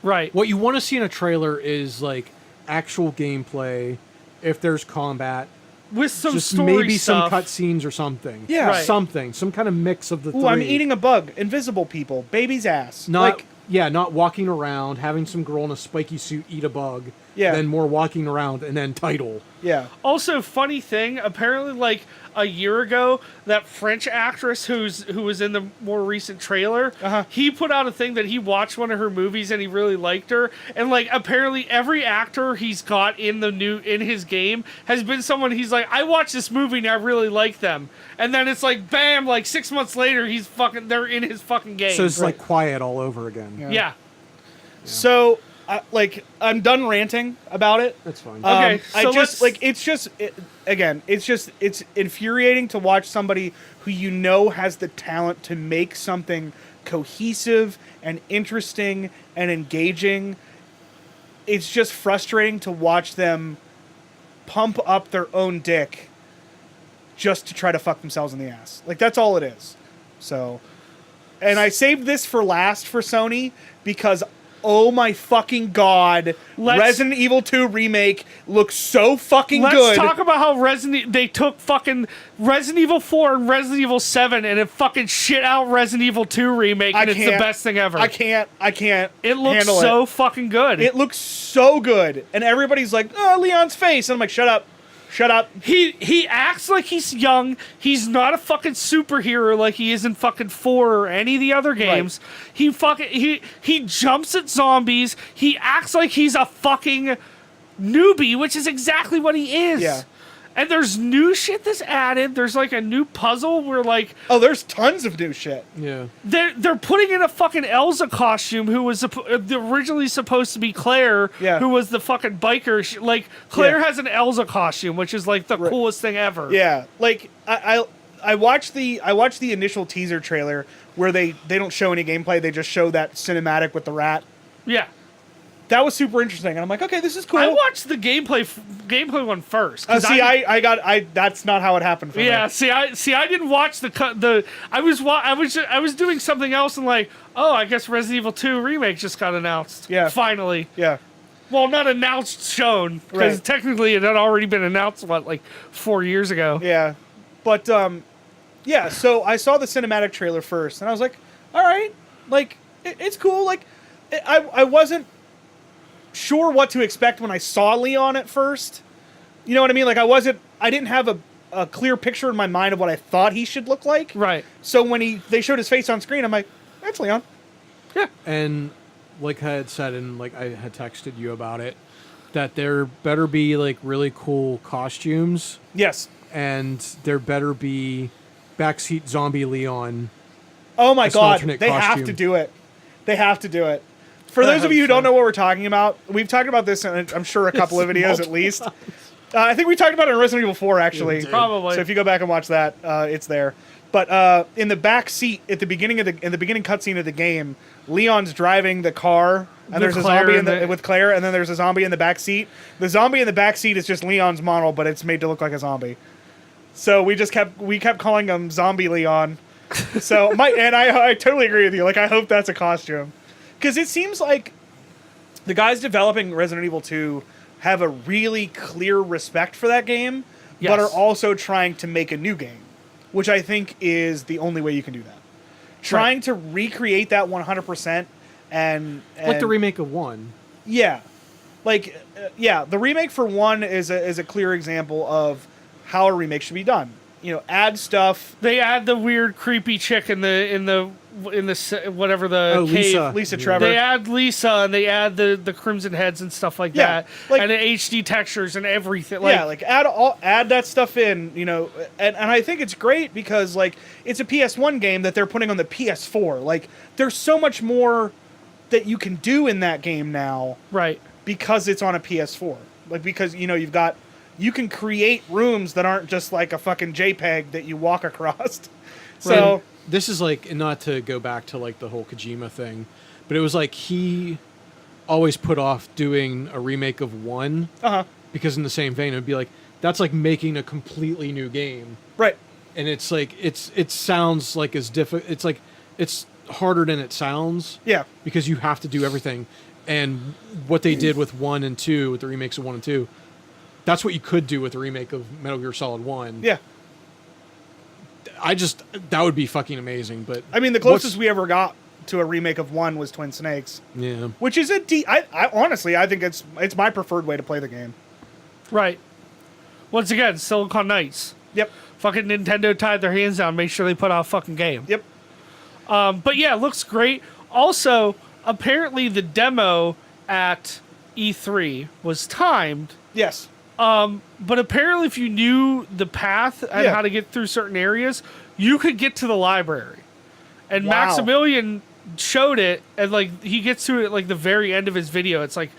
Right. What you want to see in a trailer is like actual gameplay. If there's combat, with some just story maybe stuff. some cutscenes or something. Yeah, right. Something, some kind of mix of the three. I'm eating a bug. Invisible people. Baby's ass. Not walking around, having some girl in a spiky suit eat a bug. Yeah. Then more walking around, and then title. Yeah. Also, funny thing, apparently, like a year ago, that French actress who was in the more recent trailer, he put out a thing that he watched one of her movies and he really liked her, and like apparently every actor he's got in his game has been someone he's like, I watched this movie and I really like them, and then it's like bam, like 6 months later they're in his fucking game. So it's like quiet all over again. Yeah. So. I'm done ranting about it. That's fine. Okay, it's infuriating to watch somebody who you know has the talent to make something cohesive and interesting and engaging. It's just frustrating to watch them pump up their own dick just to try to fuck themselves in the ass. Like, that's all it is. So, and I saved this for last for Sony because... oh my fucking god. Resident Evil 2 Remake looks so fucking good. Let's talk about how they took fucking Resident Evil 4 and Resident Evil 7 and it fucking shit out Resident Evil 2 Remake, and it's the best thing ever. I can't It looks so fucking good. It looks so good. And everybody's like, oh, Leon's face. And I'm like, shut up. Shut up. He acts like he's young. He's not a fucking superhero like he is in fucking 4 or any of the other games. Right. He jumps at zombies. He acts like he's a fucking newbie, which is exactly what he is. Yeah. And there's new shit that's added. There's like a new puzzle where like there's tons of new shit. Yeah. They're putting in a fucking Elsa costume who was originally supposed to be Claire, who was the fucking biker. Like Claire has an Elsa costume, which is like the coolest thing ever. Yeah. Like I watched the initial teaser trailer where they don't show any gameplay. They just show that cinematic with the rat. Yeah. That was super interesting, and I'm like, okay, this is cool. I watched the gameplay one first. That's not how it happened for me. Yeah, I didn't watch I was doing something else and like, oh, I guess Resident Evil 2 remake just got announced. Yeah, finally. Yeah. Well, not announced, shown because technically it had already been announced. Like 4 years ago. Yeah, but yeah. So I saw the cinematic trailer first, and I was like, all right, like it's cool. Like I wasn't sure what to expect when I saw Leon at first. You know what I mean? Like I didn't have a clear picture in my mind of what I thought he should look like. Right. So when they showed his face on screen, I'm like, that's Leon. Yeah. And like I had said, and like I had texted you about it, that there better be like really cool costumes. Yes. And there better be backseat zombie Leon. Oh my God. They have to do it. They have to do it. For those of you who don't know what we're talking about, we've talked about this in, I'm sure, a couple of videos at least. I think we talked about it in Resident Evil 4, actually. Probably. So if you go back and watch that, it's there. But in the back seat, at the beginning cutscene of the game, Leon's driving the car, and there's a zombie with Claire, and then there's a zombie in the back seat. The zombie in the back seat is just Leon's model, but it's made to look like a zombie. So we kept calling him Zombie Leon. So I totally agree with you. Like, I hope that's a costume. Because it seems like the guys developing Resident Evil 2 have a really clear respect for that game, but are also trying to make a new game, which I think is the only way you can do that. Trying to recreate that 100% and like the remake of 1. Yeah. Like, the remake for 1 is a clear example of how a remake should be done. You know, add stuff. They add the weird, creepy chick in the whatever the cave. Lisa Trevor. They add Lisa and they add the Crimson Heads and stuff like that, like, and the HD textures and everything. Like add that stuff in. You know, and I think it's great because like it's a PS1 game that they're putting on the PS4. Like there's so much more that you can do in that game now, right? Because it's on a PS4. Like because you can create rooms that aren't just like a fucking JPEG that you walk across. So. Right. This is like, not to go back to like the whole Kojima thing, but it was like he always put off doing a remake of 1 because in the same vein it would be like that's like making a completely new game, right? And it's like it sounds like it's harder than it sounds, because you have to do everything. And what they did with 1 and 2, with the remakes of 1 and 2, that's what you could do with the remake of Metal Gear Solid 1. Yeah. That would be fucking amazing, but I mean, the closest we ever got to a remake of 1 was Twin Snakes. Yeah. Which is I honestly, I think it's my preferred way to play the game. Right. Once again, Silicon Knights. Yep. Fucking Nintendo tied their hands down, make sure they put out a fucking game. Yep. But yeah, it looks great. Also, apparently the demo at E3 was timed. Yes. But apparently if you knew the path and how to get through certain areas, you could get to the library. And Maximilian showed it, and like he gets to it at like the very end of his video. It's like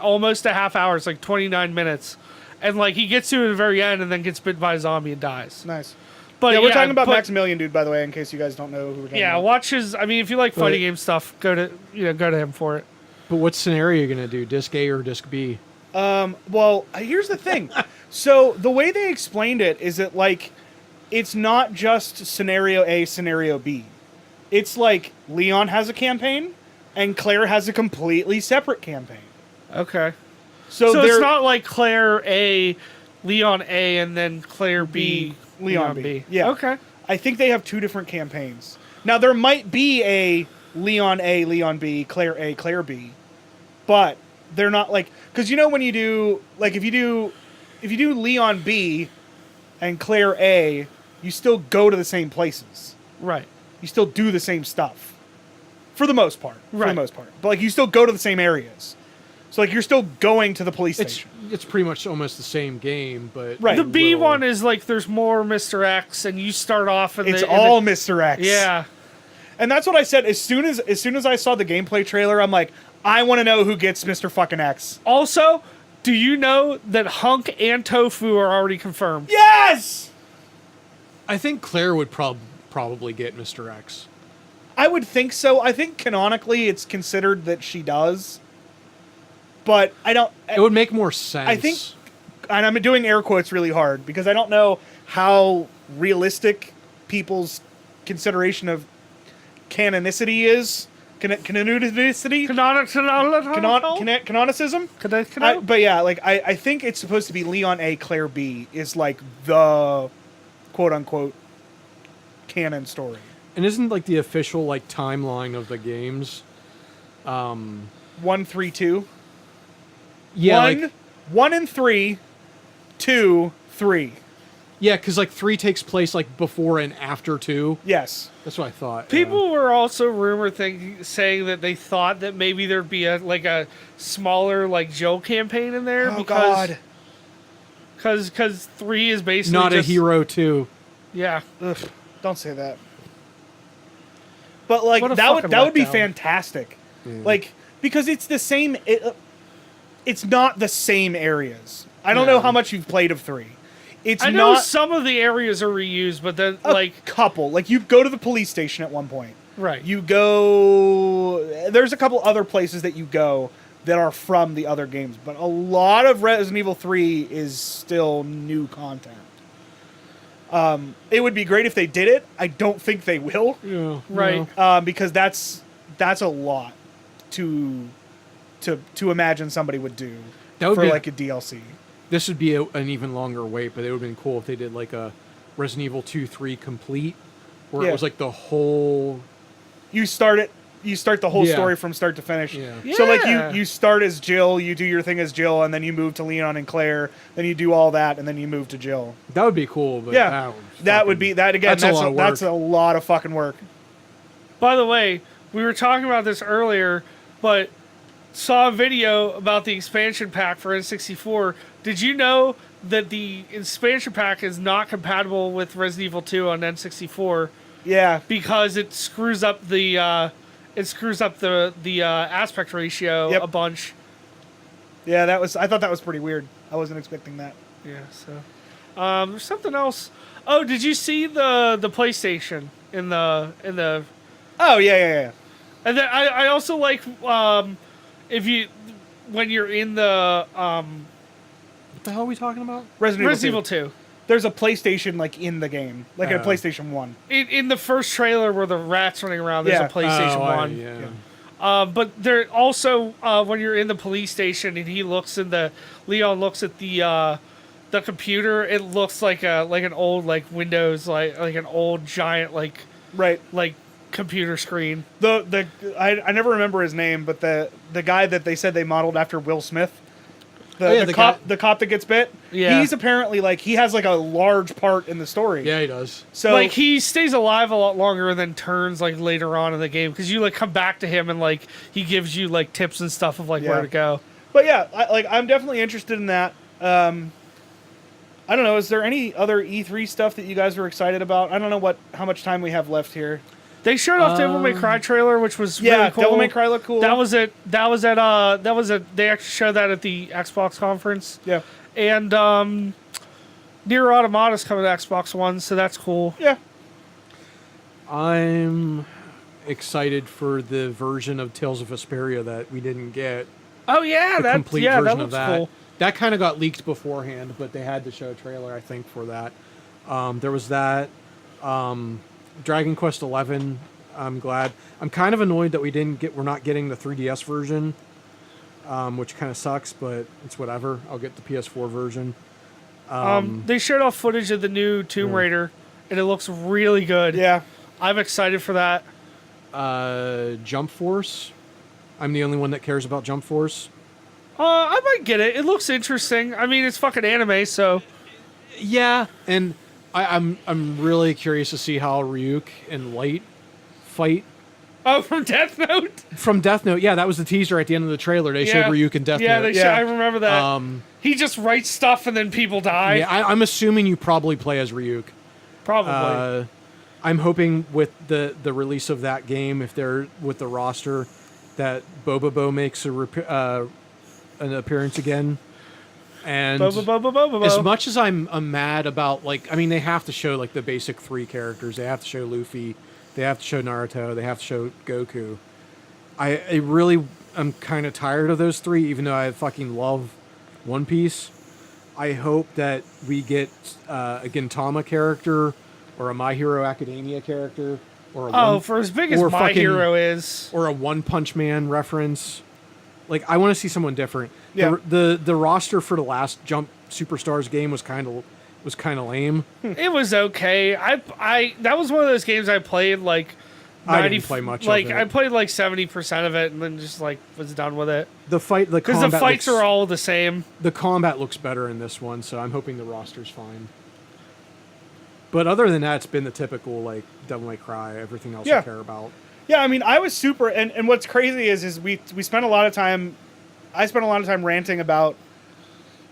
almost a half hour. It's like 29 minutes. And like he gets to it at the very end and then gets bit by a zombie and dies. Nice. But we're talking about Maximilian, dude, by the way, in case you guys don't know who we're talking about. Watch his. I mean, if you like fighting game stuff, go to him for it. But what scenario are you gonna do? Disc A or Disc B? Well, here's the thing. So the way they explained it is that like it's not just scenario A, scenario B. It's like Leon has a campaign and Claire has a completely separate campaign. Okay. So it's not like Claire A, Leon A, and then Claire B, Leon B. Yeah. Okay. I think they have 2 different campaigns. Now there might be a Leon A, Leon B, Claire A, Claire B, but they're not like, because when you do, like if you do if you do Leon B and Claire A, you still go to the same places. Right. You still do the same stuff. For the most part. Right. But like you still go to the same areas. So like you're still going to the police station. It's pretty much almost the same game, but Right. The B one is like there's more Mr. X, and you start off in It's all Mr. X. Yeah. And that's what I said as soon as I saw the gameplay trailer, I'm like, I want to know who gets Mr. fucking X. Also, do you know that Hunk and Tofu are already confirmed? Yes! I think Claire would probably get Mr. X. I would think so. I think canonically it's considered that she does. But I don't... It would make more sense. I think... And I'm doing air quotes really hard because I don't know how realistic people's consideration of canonicity is. Canonicity? Canonicism? But yeah, like I think it's supposed to be Leon A, Claire B is like the quote-unquote canon story. And isn't like the official like timeline of the games 1, 3, 2? Yeah, 1 and 3, 2, 3. Yeah, because like 3 takes place like before and after 2. Yes. That's what I thought. People were also saying that they thought that maybe there'd be a smaller like Joe campaign in there because 3 is basically not just, a hero 2. Yeah. Ugh, don't say that. But like What a that fucking would be letdown. fantastic. Like because it's the same. It's not the same areas. I don't know how much you've played of 3. I know some of the areas are reused, but then like couple. Like you go to the police station at one point. right. You go. There's a couple other places that you go that are from the other games, but a lot of Resident Evil 3 is still new content. It would be great if they did it. I don't think they will. Yeah, Right. Because that's a lot to imagine somebody would do That would for be like a DLC. This would be an even longer wait, but it would have been cool if they did like a Resident Evil 2-3 complete, where Yeah. it was like the whole. You start the whole Yeah. story from start to finish. Yeah. So like Yeah. you start as Jill, you do your thing as Jill, and then you move to Leon and Claire, then you do all that, and then you move to Jill. That would be cool, but Yeah, that would be that again. That's a lot of work. That's a lot of fucking work. By the way, we were talking about this earlier, but saw a video about the expansion pack for N64. Did you know that the expansion pack is not compatible with Resident Evil 2 on N64 Yeah, because it screws up the aspect ratio Yep. a bunch? yeah. I thought that was pretty weird. I wasn't expecting that. Yeah. So, there's something else. Oh, did you see the PlayStation in the? Oh yeah. And then I also like when you're in the What the hell are we talking about? Resident Evil Evil 2. 2. There's a PlayStation like in the game, like a Oh. PlayStation 1. In the first trailer where the rat's running around, there's Yeah. a PlayStation 1. Yeah. But there also when you're in the police station and Leon looks at the computer, it looks like an old like Windows like an old giant like computer screen. I never remember his name, but the guy that they said they modeled after Will Smith. The cop that gets bit. Yeah. He's apparently he has like a large part in the story. Yeah, he does. So Like he stays alive a lot longer and then turns like later on in the game because you like come back to him and like he gives you like tips and stuff of like Yeah. where to go. But yeah, I'm definitely interested in that. I don't know. Is there any other E3 stuff that you guys were excited about? I don't know how much time we have left here. They showed off Devil May Cry trailer, which was really cool. Devil May Cry looked cool. That was it. They actually showed that at the Xbox conference. Yeah. And Nier Automata's coming to Xbox One, so that's cool. Yeah. I'm excited for the version of Tales of Vesperia that we didn't get. Oh yeah, The complete that version looks of that. cool. That kind of got leaked beforehand, but they had to show a trailer, I think, for that. There was that. Dragon Quest XI. I'm glad. I'm kind of annoyed that we're not getting the 3DS version, which kind of sucks, but it's whatever. I'll get the PS4 version. They showed off footage of the new Tomb Raider, and it looks really good. Yeah. I'm excited for that. Jump Force. I'm the only one that cares about Jump Force. I might get it. It looks interesting. I mean, it's fucking anime, so Yeah, and I'm really curious to see how Ryuk and Light fight. Oh, from Death Note? From Death Note, yeah, that was the teaser at the end of the trailer. They showed Ryuk and Death Note. I remember that. He just writes stuff and then people die. Yeah, I'm assuming you probably play as Ryuk. Probably. I'm hoping with the release of that game, if they're with the roster, that Bobobo makes an appearance again. And as much as I'm mad about, like, I mean, they have to show, like, the basic 3 characters. They have to show Luffy. They have to show Naruto. They have to show Goku. I really am kind of tired of those 3, even though I fucking love One Piece. I hope that we get a Gintama character or a My Hero Academia character. Or for as big as My Hero is. Or a One Punch Man reference. Like, I want to see someone different. Yeah. The roster for the last Jump Superstars game was kind of lame. It was okay. I that was one of those games I played like 90, I didn't play much like of it. I played like 70% of it and then just like was done with it. Because the fights are all the same. The combat looks better in this one, so I'm hoping the roster's fine. But other than that, it's been the typical, like, Devil May Cry, everything else I care about. Yeah, I mean, I was super, and what's crazy is we spent a lot of time, I spent a lot of time ranting about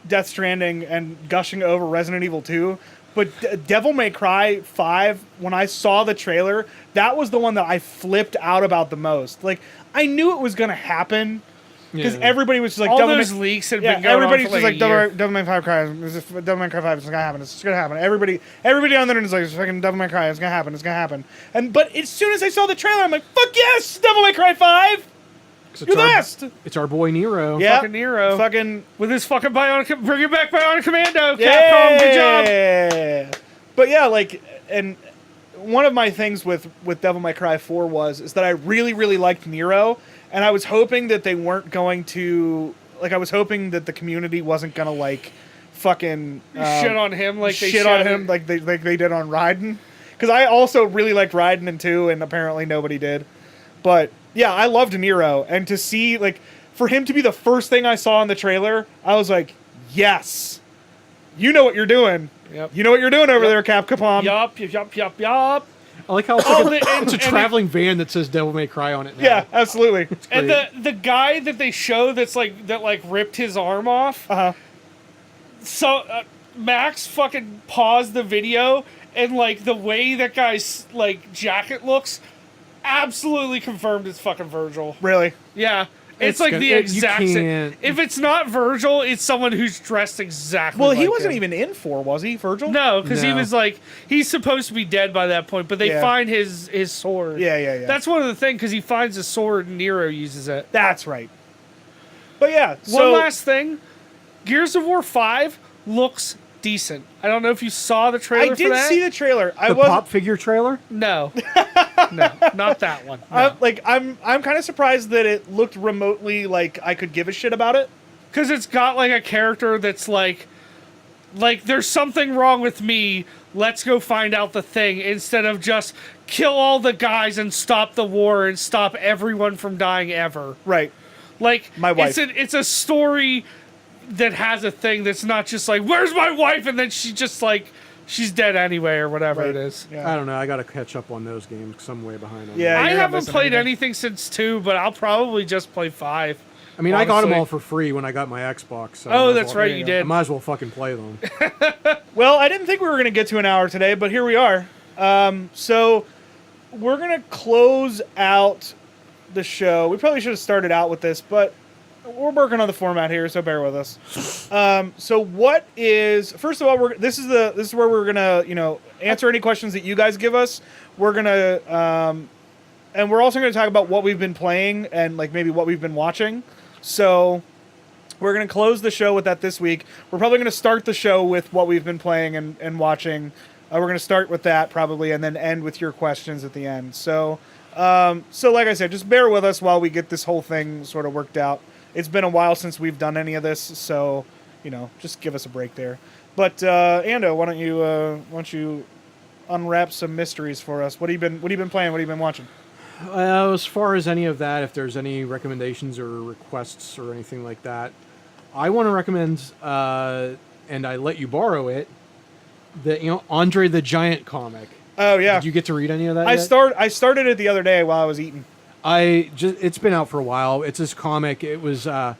Death Stranding and gushing over Resident Evil 2, but Devil May Cry 5, when I saw the trailer, that was the one that I flipped out about the most. Like, I knew it was going to happen, because everybody was just like, all those leaks had been going everybody's on for just like like, Devil May Cry, Devil May Cry 5, it's going to happen, it's going to happen. Everybody on the internet is like, fucking Devil May Cry, it's going to happen, it's going to happen. But as soon as I saw the trailer, I'm like, fuck yes, Devil May Cry 5! You're the best! It's our boy Nero. Yeah, fucking Nero. Fucking with his fucking Bionic, bring it back Bionic Commando, Capcom, good job! Yeah. But yeah, like, and one of my things with Devil May Cry 4 is that I really, really liked Nero, and I was hoping that they weren't going to, like, I was hoping that the community wasn't gonna, like, fucking shit on him like they shit on him like they did on Raiden, because I also really liked Raiden in 2, and apparently nobody did. But yeah, I loved Nero, and to see, like, for him to be the first thing I saw in the trailer, I was like, yes, you know what you're doing. Yep. You know what you're doing over there, Capcom. Yup. I like how it's a traveling van that says Devil May Cry on it now. Yeah, absolutely. And the guy that they show that ripped his arm off. So Max fucking paused the video, and like the way that guy's like jacket looks, absolutely confirmed it's fucking Virgil. Really? Yeah. It's like the exact same. If it's not Virgil, it's someone who's dressed exactly like him. Well, he wasn't even in 4, was he, Virgil? No, because he was like, he's supposed to be dead by that point, but they find his sword. Yeah. That's one of the things, because he finds his sword and Nero uses it. That's right. But yeah, one last thing. Gears of War 5 looks decent. I don't know if you saw the trailer for that. I did see the trailer. The pop figure trailer? No. No, not that one. No. I'm kind of surprised that it looked remotely like I could give a shit about it. Because it's got like a character that's like there's something wrong with me. Let's go find out the thing, instead of just kill all the guys and stop the war and stop everyone from dying ever. Right. Like, my wife. It's a story that has a thing that's not just like, where's my wife? And then she just like, she's dead anyway, or whatever it is. Yeah. I don't know. I got to catch up on those games because I'm way behind on Yeah, them. I haven't played anything since 2, but I'll probably just play 5. I mean, I got them all for free when I got my Xbox. So that's right, you did. I might as well fucking play them. Well, I didn't think we were going to get to an hour today, but here we are. So we're going to close out the show. We probably should have started out with this, but we're working on the format here, so bear with us. So what is, first of all, this is where we're gonna answer any questions that you guys give us. We're gonna and we're also gonna talk about what we've been playing and like maybe what we've been watching. So we're gonna close the show with that this week. We're probably gonna start the show with what we've been playing and watching. We're gonna start with that probably, and then end with your questions at the end. So like I said, just bear with us while we get this whole thing sort of worked out. It's been a while since we've done any of this, so just give us a break there. But Ando, why don't you unwrap some mysteries for us? What have you been playing? What have you been watching? As far as any of that, if there's any recommendations or requests or anything like that, I want to recommend, and I let you borrow it, the Andre the Giant comic. Oh yeah. Did you get to read any of that? I started it the other day while I was eating. It's been out for a while. It's this comic. It was I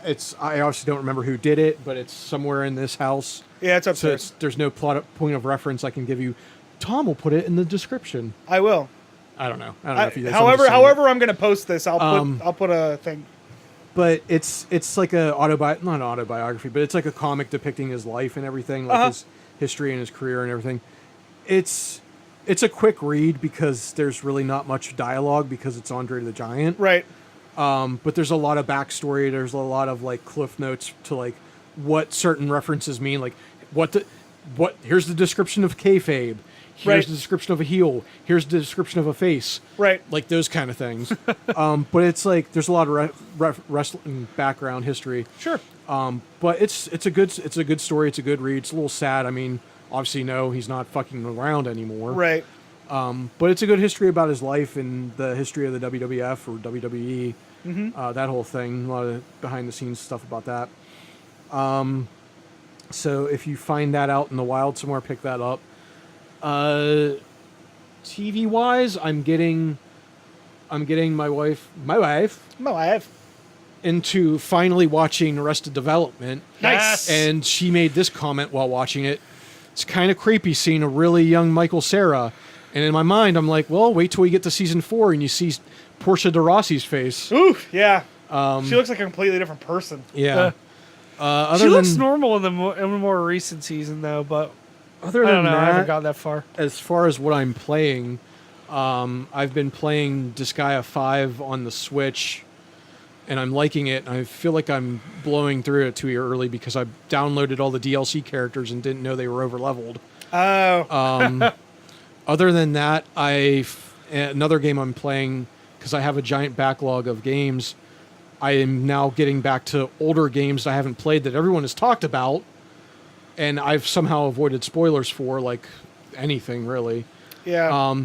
obviously don't remember who did it, but it's somewhere in this house. Yeah, it's upstairs. So there's no point of reference I can give you. Tom will put it in the description. I will. I don't know if you. However, I'm going to post this. I'll put a thing. But it's like not an autobiography, but it's like a comic depicting his life and everything, like his history and his career and everything. It's a quick read because there's really not much dialogue because it's Andre the Giant. Right. But there's a lot of backstory. There's a lot of like cliff notes to like what certain references mean. Like here's the description of kayfabe. Here's the description of a heel. Here's the description of a face. Right. Like those kind of things. But it's like there's a lot of wrestling background history. Sure. But it's a good story. It's a good read. It's a little sad. I mean, obviously, no, he's not fucking around anymore. Right. But it's a good history about his life and the history of the WWF or WWE. Mm-hmm. That whole thing. A lot of behind the scenes stuff about that. So if you find that out in the wild somewhere, pick that up. TV wise, I'm getting my wife into finally watching Arrested Development. Nice. And she made this comment while watching it. It's kind of creepy seeing a really young Michael Cera. And in my mind, I'm like, well, wait till we get to season 4 and you see Portia de Rossi's face. Ooh, yeah. She looks like a completely different person. Yeah. She looks normal in the more recent season, though, but other than I don't know. that, I haven't got that far. As far as what I'm playing, I've been playing Disgaea 5 on the Switch, and I'm liking it. I feel like I'm blowing through it too early because I downloaded all the DLC characters and didn't know they were over-leveled. Oh. Other than that, another game I'm playing, because I have a giant backlog of games, I am now getting back to older games I haven't played that everyone has talked about, and I've somehow avoided spoilers for, like, anything, really. Yeah.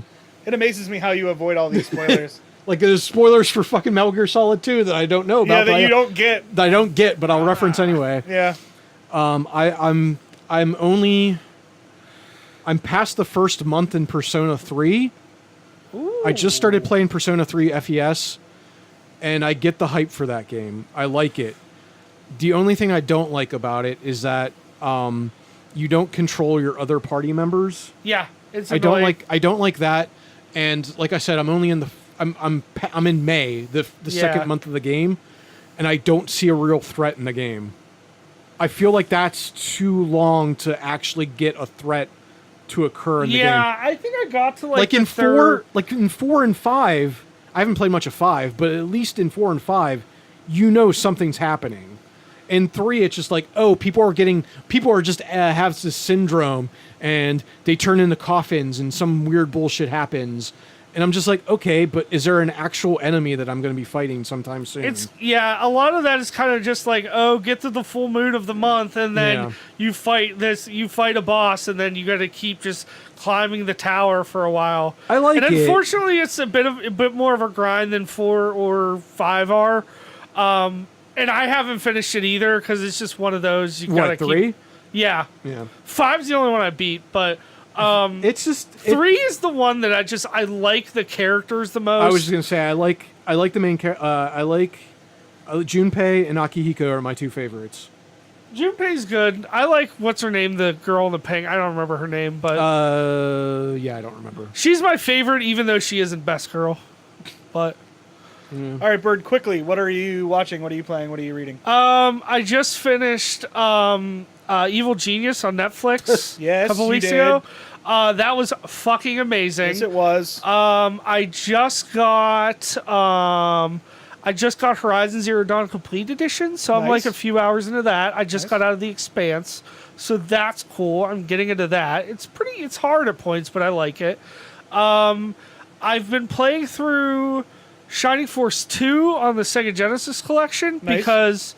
It amazes me how you avoid all these spoilers. Like, there's spoilers for fucking Metal Gear Solid 2 that I don't know about. Yeah, that you don't get. That I don't get, but I'll reference anyway. Yeah. I'm past the first month in Persona 3. Ooh. I just started playing Persona 3 FES, and I get the hype for that game. I like it. The only thing I don't like about it is that you don't control your other party members. Yeah, it's annoying. I don't like that. And like I said, I'm only in the I'm in May, the second month of the game, and I don't see a real threat in the game. I feel like that's too long to actually get a threat to occur in the game. Yeah, I think I got to like in 4 and 5. I haven't played much of 5, but at least in 4 and 5, you know something's happening. In 3, it's just like, oh, people are just have this syndrome, and they turn into coffins, and some weird bullshit happens. And I'm just like, okay, but is there an actual enemy that I'm going to be fighting sometime soon? A lot of that is kind of just like, oh, get to the full moon of the month, and then you fight a boss, and then you got to keep just climbing the tower for a while. I like it. And unfortunately, it's a bit more of a grind than 4 or 5 are. And I haven't finished it either because it's just one of those you gotta keep. 3? Yeah. 5's the only one I beat, but it's just 3 is the one that I like the characters the most. I was just gonna say I like the main character. I like Junpei and Akihiko are my 2 favorites. Junpei's good. I like what's her name, the girl in the pink. I don't remember her name, but yeah, I don't remember. She's my favorite, even though she isn't best girl. But all right, Bird. Quickly, what are you watching? What are you playing? What are you reading? I just finished Evil Genius on Netflix. Yes, a couple weeks ago. That was fucking amazing. Yes, it was. I just got Horizon Zero Dawn Complete Edition, so I'm like a few hours into that. I just got out of The Expanse, so that's cool. I'm getting into that. It's hard at points, but I like it. I've been playing through Shining Force 2 on the Sega Genesis collection because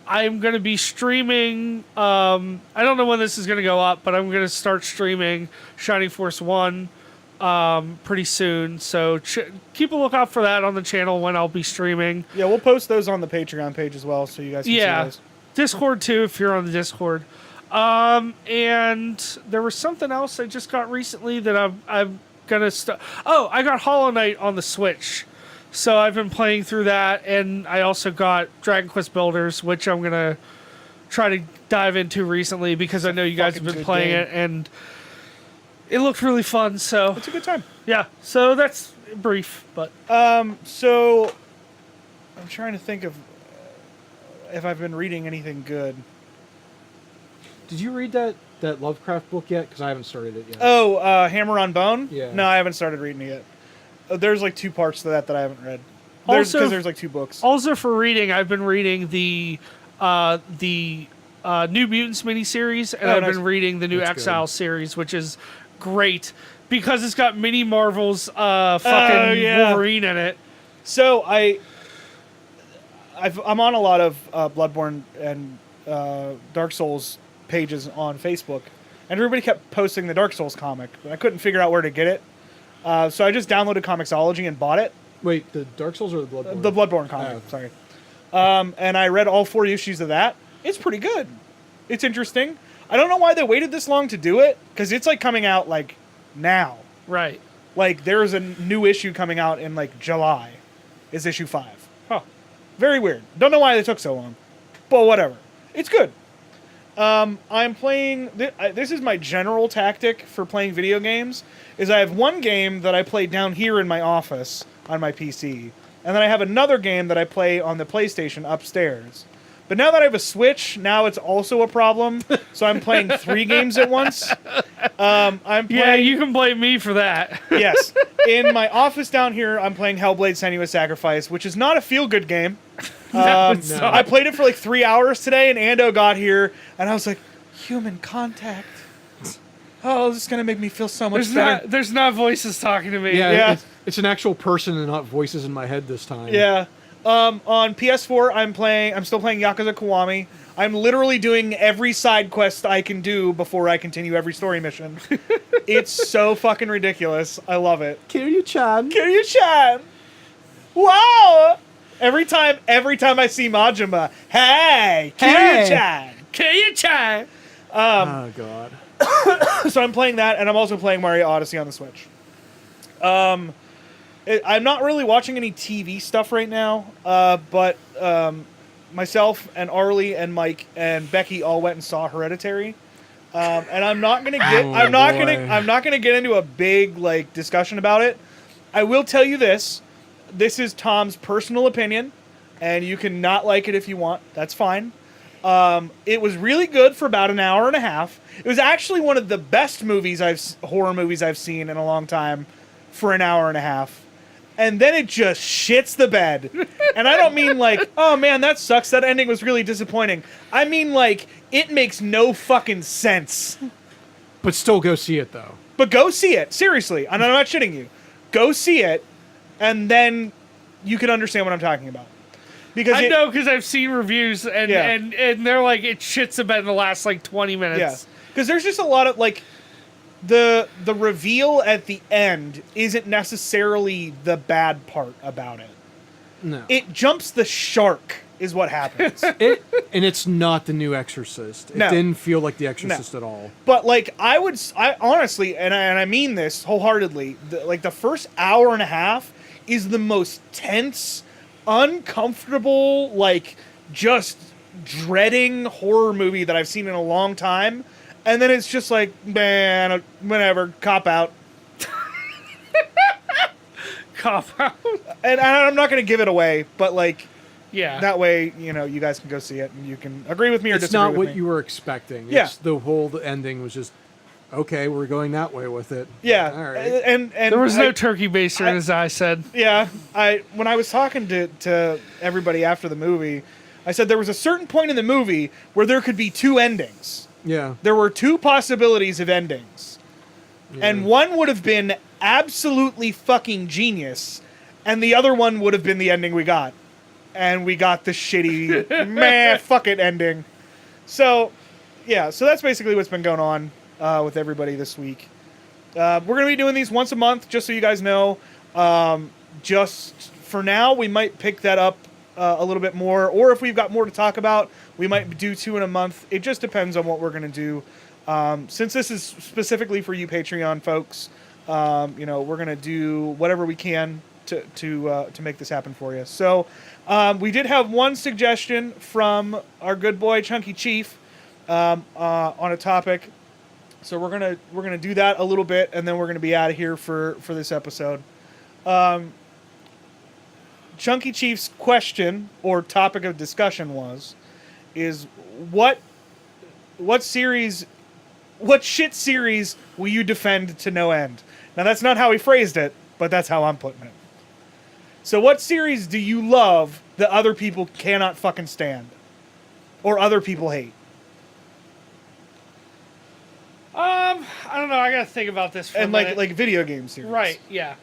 I'm going to be streaming. I don't know when this is going to go up, but I'm going to start streaming Shining Force 1 pretty soon. So keep a lookout for that on the channel when I'll be streaming. Yeah, we'll post those on the Patreon page as well, so you guys can see those. Discord too, if you're on the Discord. And there was something else I just got recently that I'm gonna I got Hollow Knight on the Switch, so I've been playing through that, and I also got Dragon Quest Builders, which I'm gonna try to dive into recently because I know you guys have been playing it, and it looked really fun. So It's a good time. yeah, so that's brief, but So I'm trying to think of if I've been reading anything good. Did you read that Lovecraft book yet? Because I haven't started it yet. Oh, Hammer on Bone? Yeah. No, I haven't started reading it yet. There's like 2 parts to that I haven't read. Also- There's like 2 books. also for reading, I've been reading the New Mutants miniseries, and Oh, I've nice. been reading the New That's Exile series, which is great because it's got Mini Marvel's fucking yeah. Wolverine in it. So I'm on a lot of Bloodborne and Dark Souls pages on Facebook, and everybody kept posting the Dark Souls comic, but I couldn't figure out where to get it. So I just downloaded Comixology and bought it. Wait, the Dark Souls or the Bloodborne? The Bloodborne comic, Oh. sorry. And I read all 4 issues of that. It's pretty good. It's interesting. I don't know why they waited this long to do it, because it's like coming out like now. Right. Like there's a new issue coming out in like July. Is issue 5. Huh. Very weird. Don't know why they took so long, but whatever. It's good. I'm playing. This is my general tactic for playing video games. Is I have one game that I play down here in my office on my PC, and then I have another game that I play on the PlayStation upstairs. But now that I have a Switch, now it's also a problem. So I'm playing 3 games at once. I'm playing, Yeah, you can blame me for that. Yes. In my office down here, I'm playing Hellblade: Senua's Sacrifice, which is not a feel-good game. No. I played it for like 3 hours today, and Ando got here, and I was like, human contact. Oh, this is going to make me feel so much better. There's not voices talking to me. Yeah, Yeah. It's an actual person and not voices in my head this time. Yeah. On PS4, I'm still playing Yakuza Kiwami. I'm literally doing every side quest I can do before I continue every story mission. It's so fucking ridiculous. I love it. Kiryu-chan. Kiryu-chan! Wow! Every time I see Majima, hey, Kiryu-chan! Kiryu-chan! Oh, God. So I'm playing that, and I'm also playing Mario Odyssey on the Switch. I'm not really watching any TV stuff right now, but myself and Arlie and Mike and Becky all went and saw Hereditary. And I'm not gonna get I'm not gonna get into a big like discussion about it. I will tell you this. This is Tom's personal opinion, and you can not like it if you want. That's fine. It was really good for about an hour and a half. It was actually one of the best horror movies I've seen in a long time for an hour and a half. And then it just shits the bed. And I don't mean like, oh man, that sucks. That ending was really disappointing. I mean like, it makes no fucking sense. But still go see it, though. But go see it. Seriously. And I'm not shitting you. Go see it, and then you can understand what I'm talking about. Because I know, because I've seen reviews, and, Yeah. and they're like, it shits a bed in the last like 20 minutes. Yeah. Because there's just a lot of like the reveal at the end isn't necessarily the bad part about it. No. It jumps the shark is what happens. And it's not the new Exorcist. It No. didn't feel like the Exorcist at all. But like I honestly, and I mean this wholeheartedly, the first hour and a half is the most tense, uncomfortable, like just dreading horror movie that I've seen in a long time. And then it's just like, man, whatever, cop out. Cop out. And I'm not going to give it away, but like, Yeah. that way, you know, you guys can go see it and you can agree with me or It's disagree not with what me. you were expecting. Yeah. It's the whole ending was just, okay, we're going that way with it. Yeah. All right. And there was no turkey baster, as I said. Yeah, when I was talking to everybody after the movie, I said there was a certain point in the movie where there could be 2 endings. Yeah. There were 2 possibilities of endings. And one would have been absolutely fucking genius, and the other one would have been the ending we got. And we got the shitty, meh, fuck it ending. So, yeah, so that's basically what's been going on with everybody this week. We're going to be doing these once a month, just so you guys know. Just for now, we might pick that up a little bit more, or if we've got more to talk about, we might do 2 in a month. It just depends on what we're going to do. Since this is specifically for you Patreon folks, we're going to do whatever we can to make this happen for you. So we did have one suggestion from our good boy Chunky Chief on a topic. So we're gonna do that a little bit, and then we're gonna be out of here for this episode. Chunky Chief's question or topic of discussion is what shit series will you defend to no end? Now that's not how he phrased it, but that's how I'm putting it. So what series do you love that other people cannot fucking stand? Or other people hate? I don't know. I gotta think about this for a minute. like video game series. Right, yeah.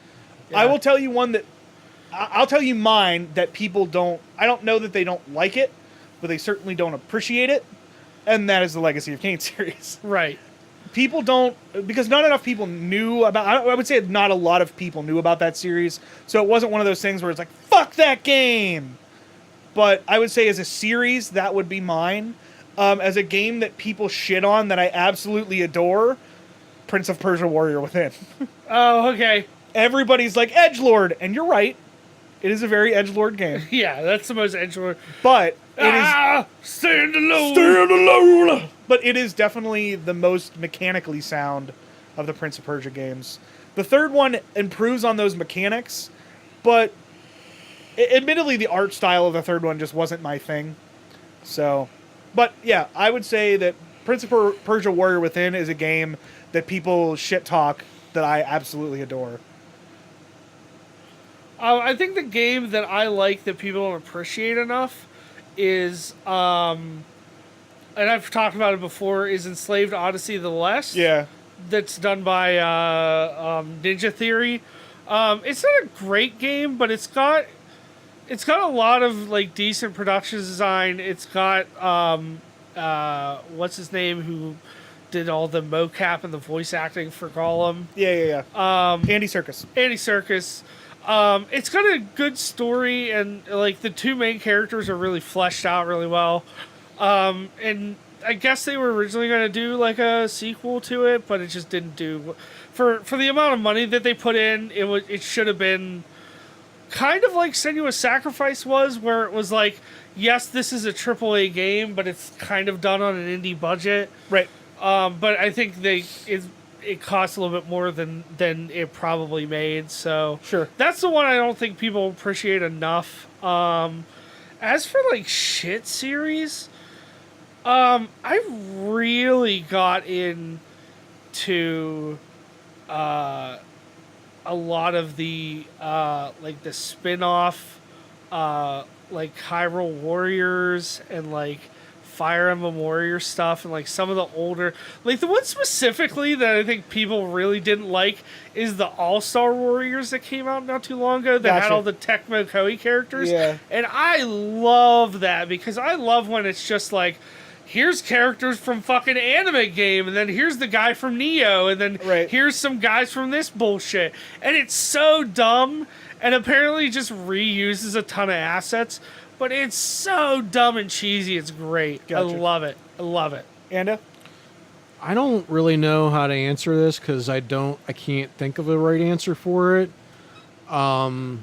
I will tell you one that... I'll tell you mine that people don't... I don't know that they don't like it, but they certainly don't appreciate it, and that is the Legacy of Kain series. Right. People don't... Because not enough people knew about... I would say not a lot of people knew about that series, so it wasn't one of those things where it's like, fuck that game! But I would say as a series, that would be mine. As a game that people shit on that I absolutely adore, Prince of Persia Warrior Within. Oh, okay. Everybody's like, edgelord, and you're right. It is a very edgelord game. Yeah, that's the most edgelord. But it is... Stand alone! Stand alone! But it is definitely the most mechanically sound of the Prince of Persia games. The third one improves on those mechanics, but admittedly the art style of the third one just wasn't my thing. So, but yeah, I would say that Prince of Persia Warrior Within is a game that people shit talk that I absolutely adore. I think the game that I like that people don't appreciate enough is, and I've talked about it before, is Enslaved Odyssey of the West. Yeah. That's done by Ninja Theory. It's not a great game, but it's got a lot of like decent production design. It's got what's his name who did all the mocap and the voice acting for Gollum. Yeah. Andy Serkis. Andy Serkis. It's got a good story, and like the two main characters are really fleshed out really well. And I guess they were originally going to do like a sequel to it, but it just didn't do for the amount of money that they put in. It should have been kind of like Senua's Sacrifice was, where it was like, yes, this is a AAA game, but it's kind of done on an indie budget, right? But I think it costs a little bit more than it probably made. So sure, that's the one I don't think people appreciate enough. As for like shit series, I really got into a lot of the like the spin-off like Hyrule Warriors and like Fire Emblem Warrior stuff, and like some of the older, like the one specifically that I think people really didn't like is the All-Star Warriors that came out not too long ago that had all the Tecmo Koei characters. Yeah. And I love that because I love when it's just like, here's characters from fucking anime game, and then here's the guy from Neo, and then here's some guys from this bullshit. And it's so dumb, and apparently just reuses a ton of assets. But it's so dumb and cheesy. It's great. Gotcha. I love it. Ando? I don't really know how to answer this because I can't think of a right answer for it. I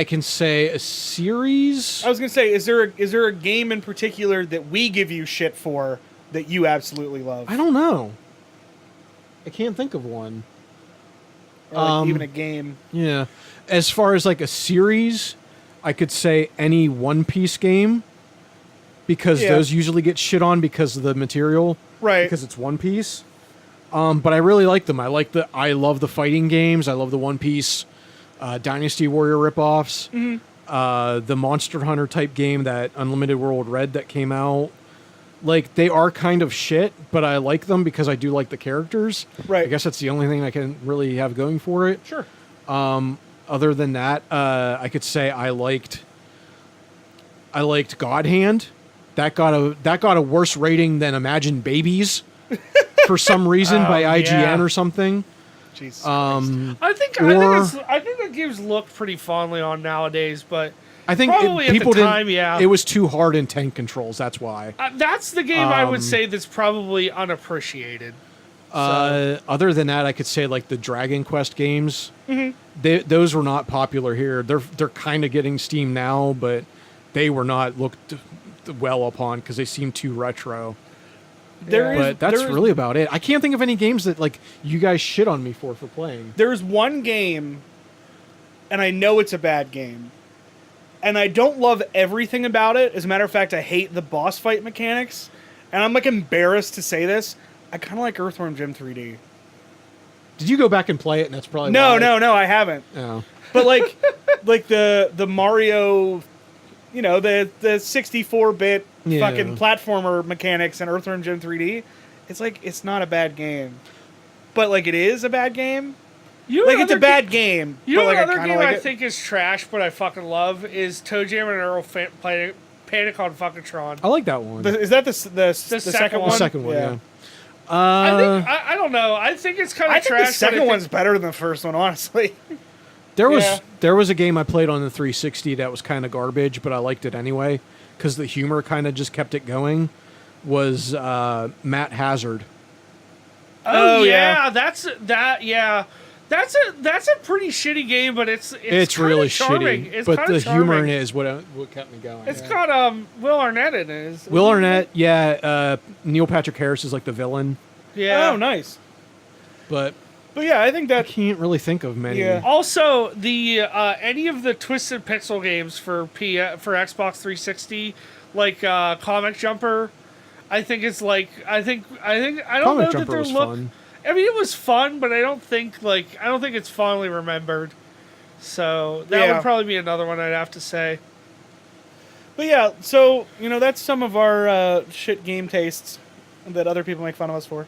can say a series. I was gonna say, is there a game in particular that we give you shit for that you absolutely love? I don't know. I can't think of one. Or like even a game. Yeah. As far as like a series, I could say any One Piece game because those usually get shit on because of the material, right? Because it's One Piece. But I really like them. I love the fighting games. I love the One Piece Dynasty Warrior ripoffs. Mm-hmm. The Monster Hunter type game, that Unlimited World Red that came out. Like, they are kind of shit, but I like them because I do like the characters. Right. I guess that's the only thing I can really have going for it. Sure. Other than that, I could say I liked God Hand. That got a worse rating than Imagine Babies for some reason by IGN or something. Jesus Christ. I think the game's looked pretty fondly on nowadays, but I think people didn't. It was too hard in tank controls. That's why. That's the game I would say that's probably unappreciated. Other than that, I could say like the Dragon Quest games. Those were not popular here. They're kind of getting steam now, but they were not looked well upon because they seem too retro. But that's really about it. I can't think of any games that like you guys shit on me for playing. There's one game, and I know it's a bad game, and I don't love everything about it. As a matter of fact, I hate the boss fight mechanics, and I'm like embarrassed to say this. I kind of like Earthworm Jim 3D. Did you go back and play it? And that's probably no, I haven't. Oh. But like the Mario, you know, the 64-bit fucking platformer mechanics in Earthworm Jim 3D, it's like it's not a bad game, but like it is a bad game. It's a bad game. You know, like, another game I think is trash, but I fucking love is Toe Jam and Earl Panic on fucking Tron. I like that one. Is that the second one? The second one, yeah. I don't know. I think it's kind of trash. I think the second one's better than the first one, honestly. There was a game I played on the 360 that was kind of garbage, but I liked it anyway because the humor kind of just kept it going. Was Matt Hazard? Oh yeah, that's a pretty shitty game, but it's really charming. shitty. But the humor in it is what kept me going. It's got Will Arnett in it. Will Arnett, yeah. Neil Patrick Harris is like the villain. Yeah. Oh, nice. But yeah, I think that I can't really think of many. Yeah. Also, the any of the Twisted Pixel games for Xbox 360, like Comic Jumper, I think it's like I don't Comic know Jumper that they're was fun. I mean, it was fun, but I don't think it's fondly remembered. So that would probably be another one I'd have to say. But yeah, so you know that's some of our shit game tastes that other people make fun of us for.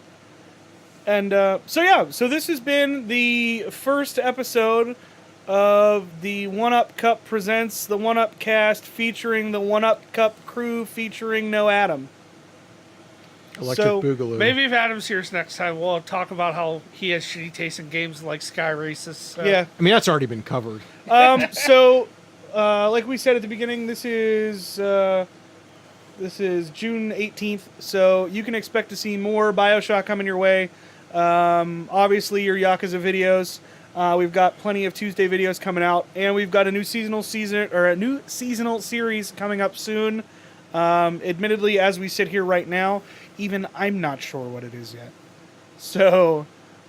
And so this has been the first episode of the 1UP Cup presents the 1UP Cast featuring the 1UP Cup crew featuring no Adam. Electric Boogaloo. Maybe if Adam's here next time, we'll talk about how he has shitty taste in games like Sky Races. So. Yeah. I mean, that's already been covered. So, like we said at the beginning, this is June 18th, so you can expect to see more BioShock coming your way. Obviously, your Yakuza videos. We've got plenty of Tuesday videos coming out, and we've got a new seasonal series coming up soon. Admittedly, as we sit here right now, even I'm not sure what it is yet. So,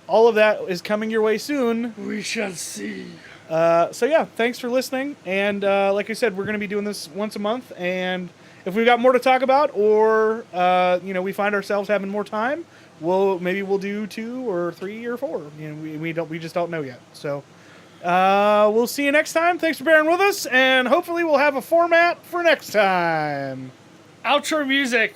all of that is coming your way soon. We shall see. So yeah, thanks for listening. And like I said, we're going to be doing this once a month. And if we've got more to talk about, or we find ourselves having more time, we'll do 2 or 3 or 4. You know, we just don't know yet. So we'll see you next time. Thanks for bearing with us, and hopefully we'll have a format for next time. Outro music.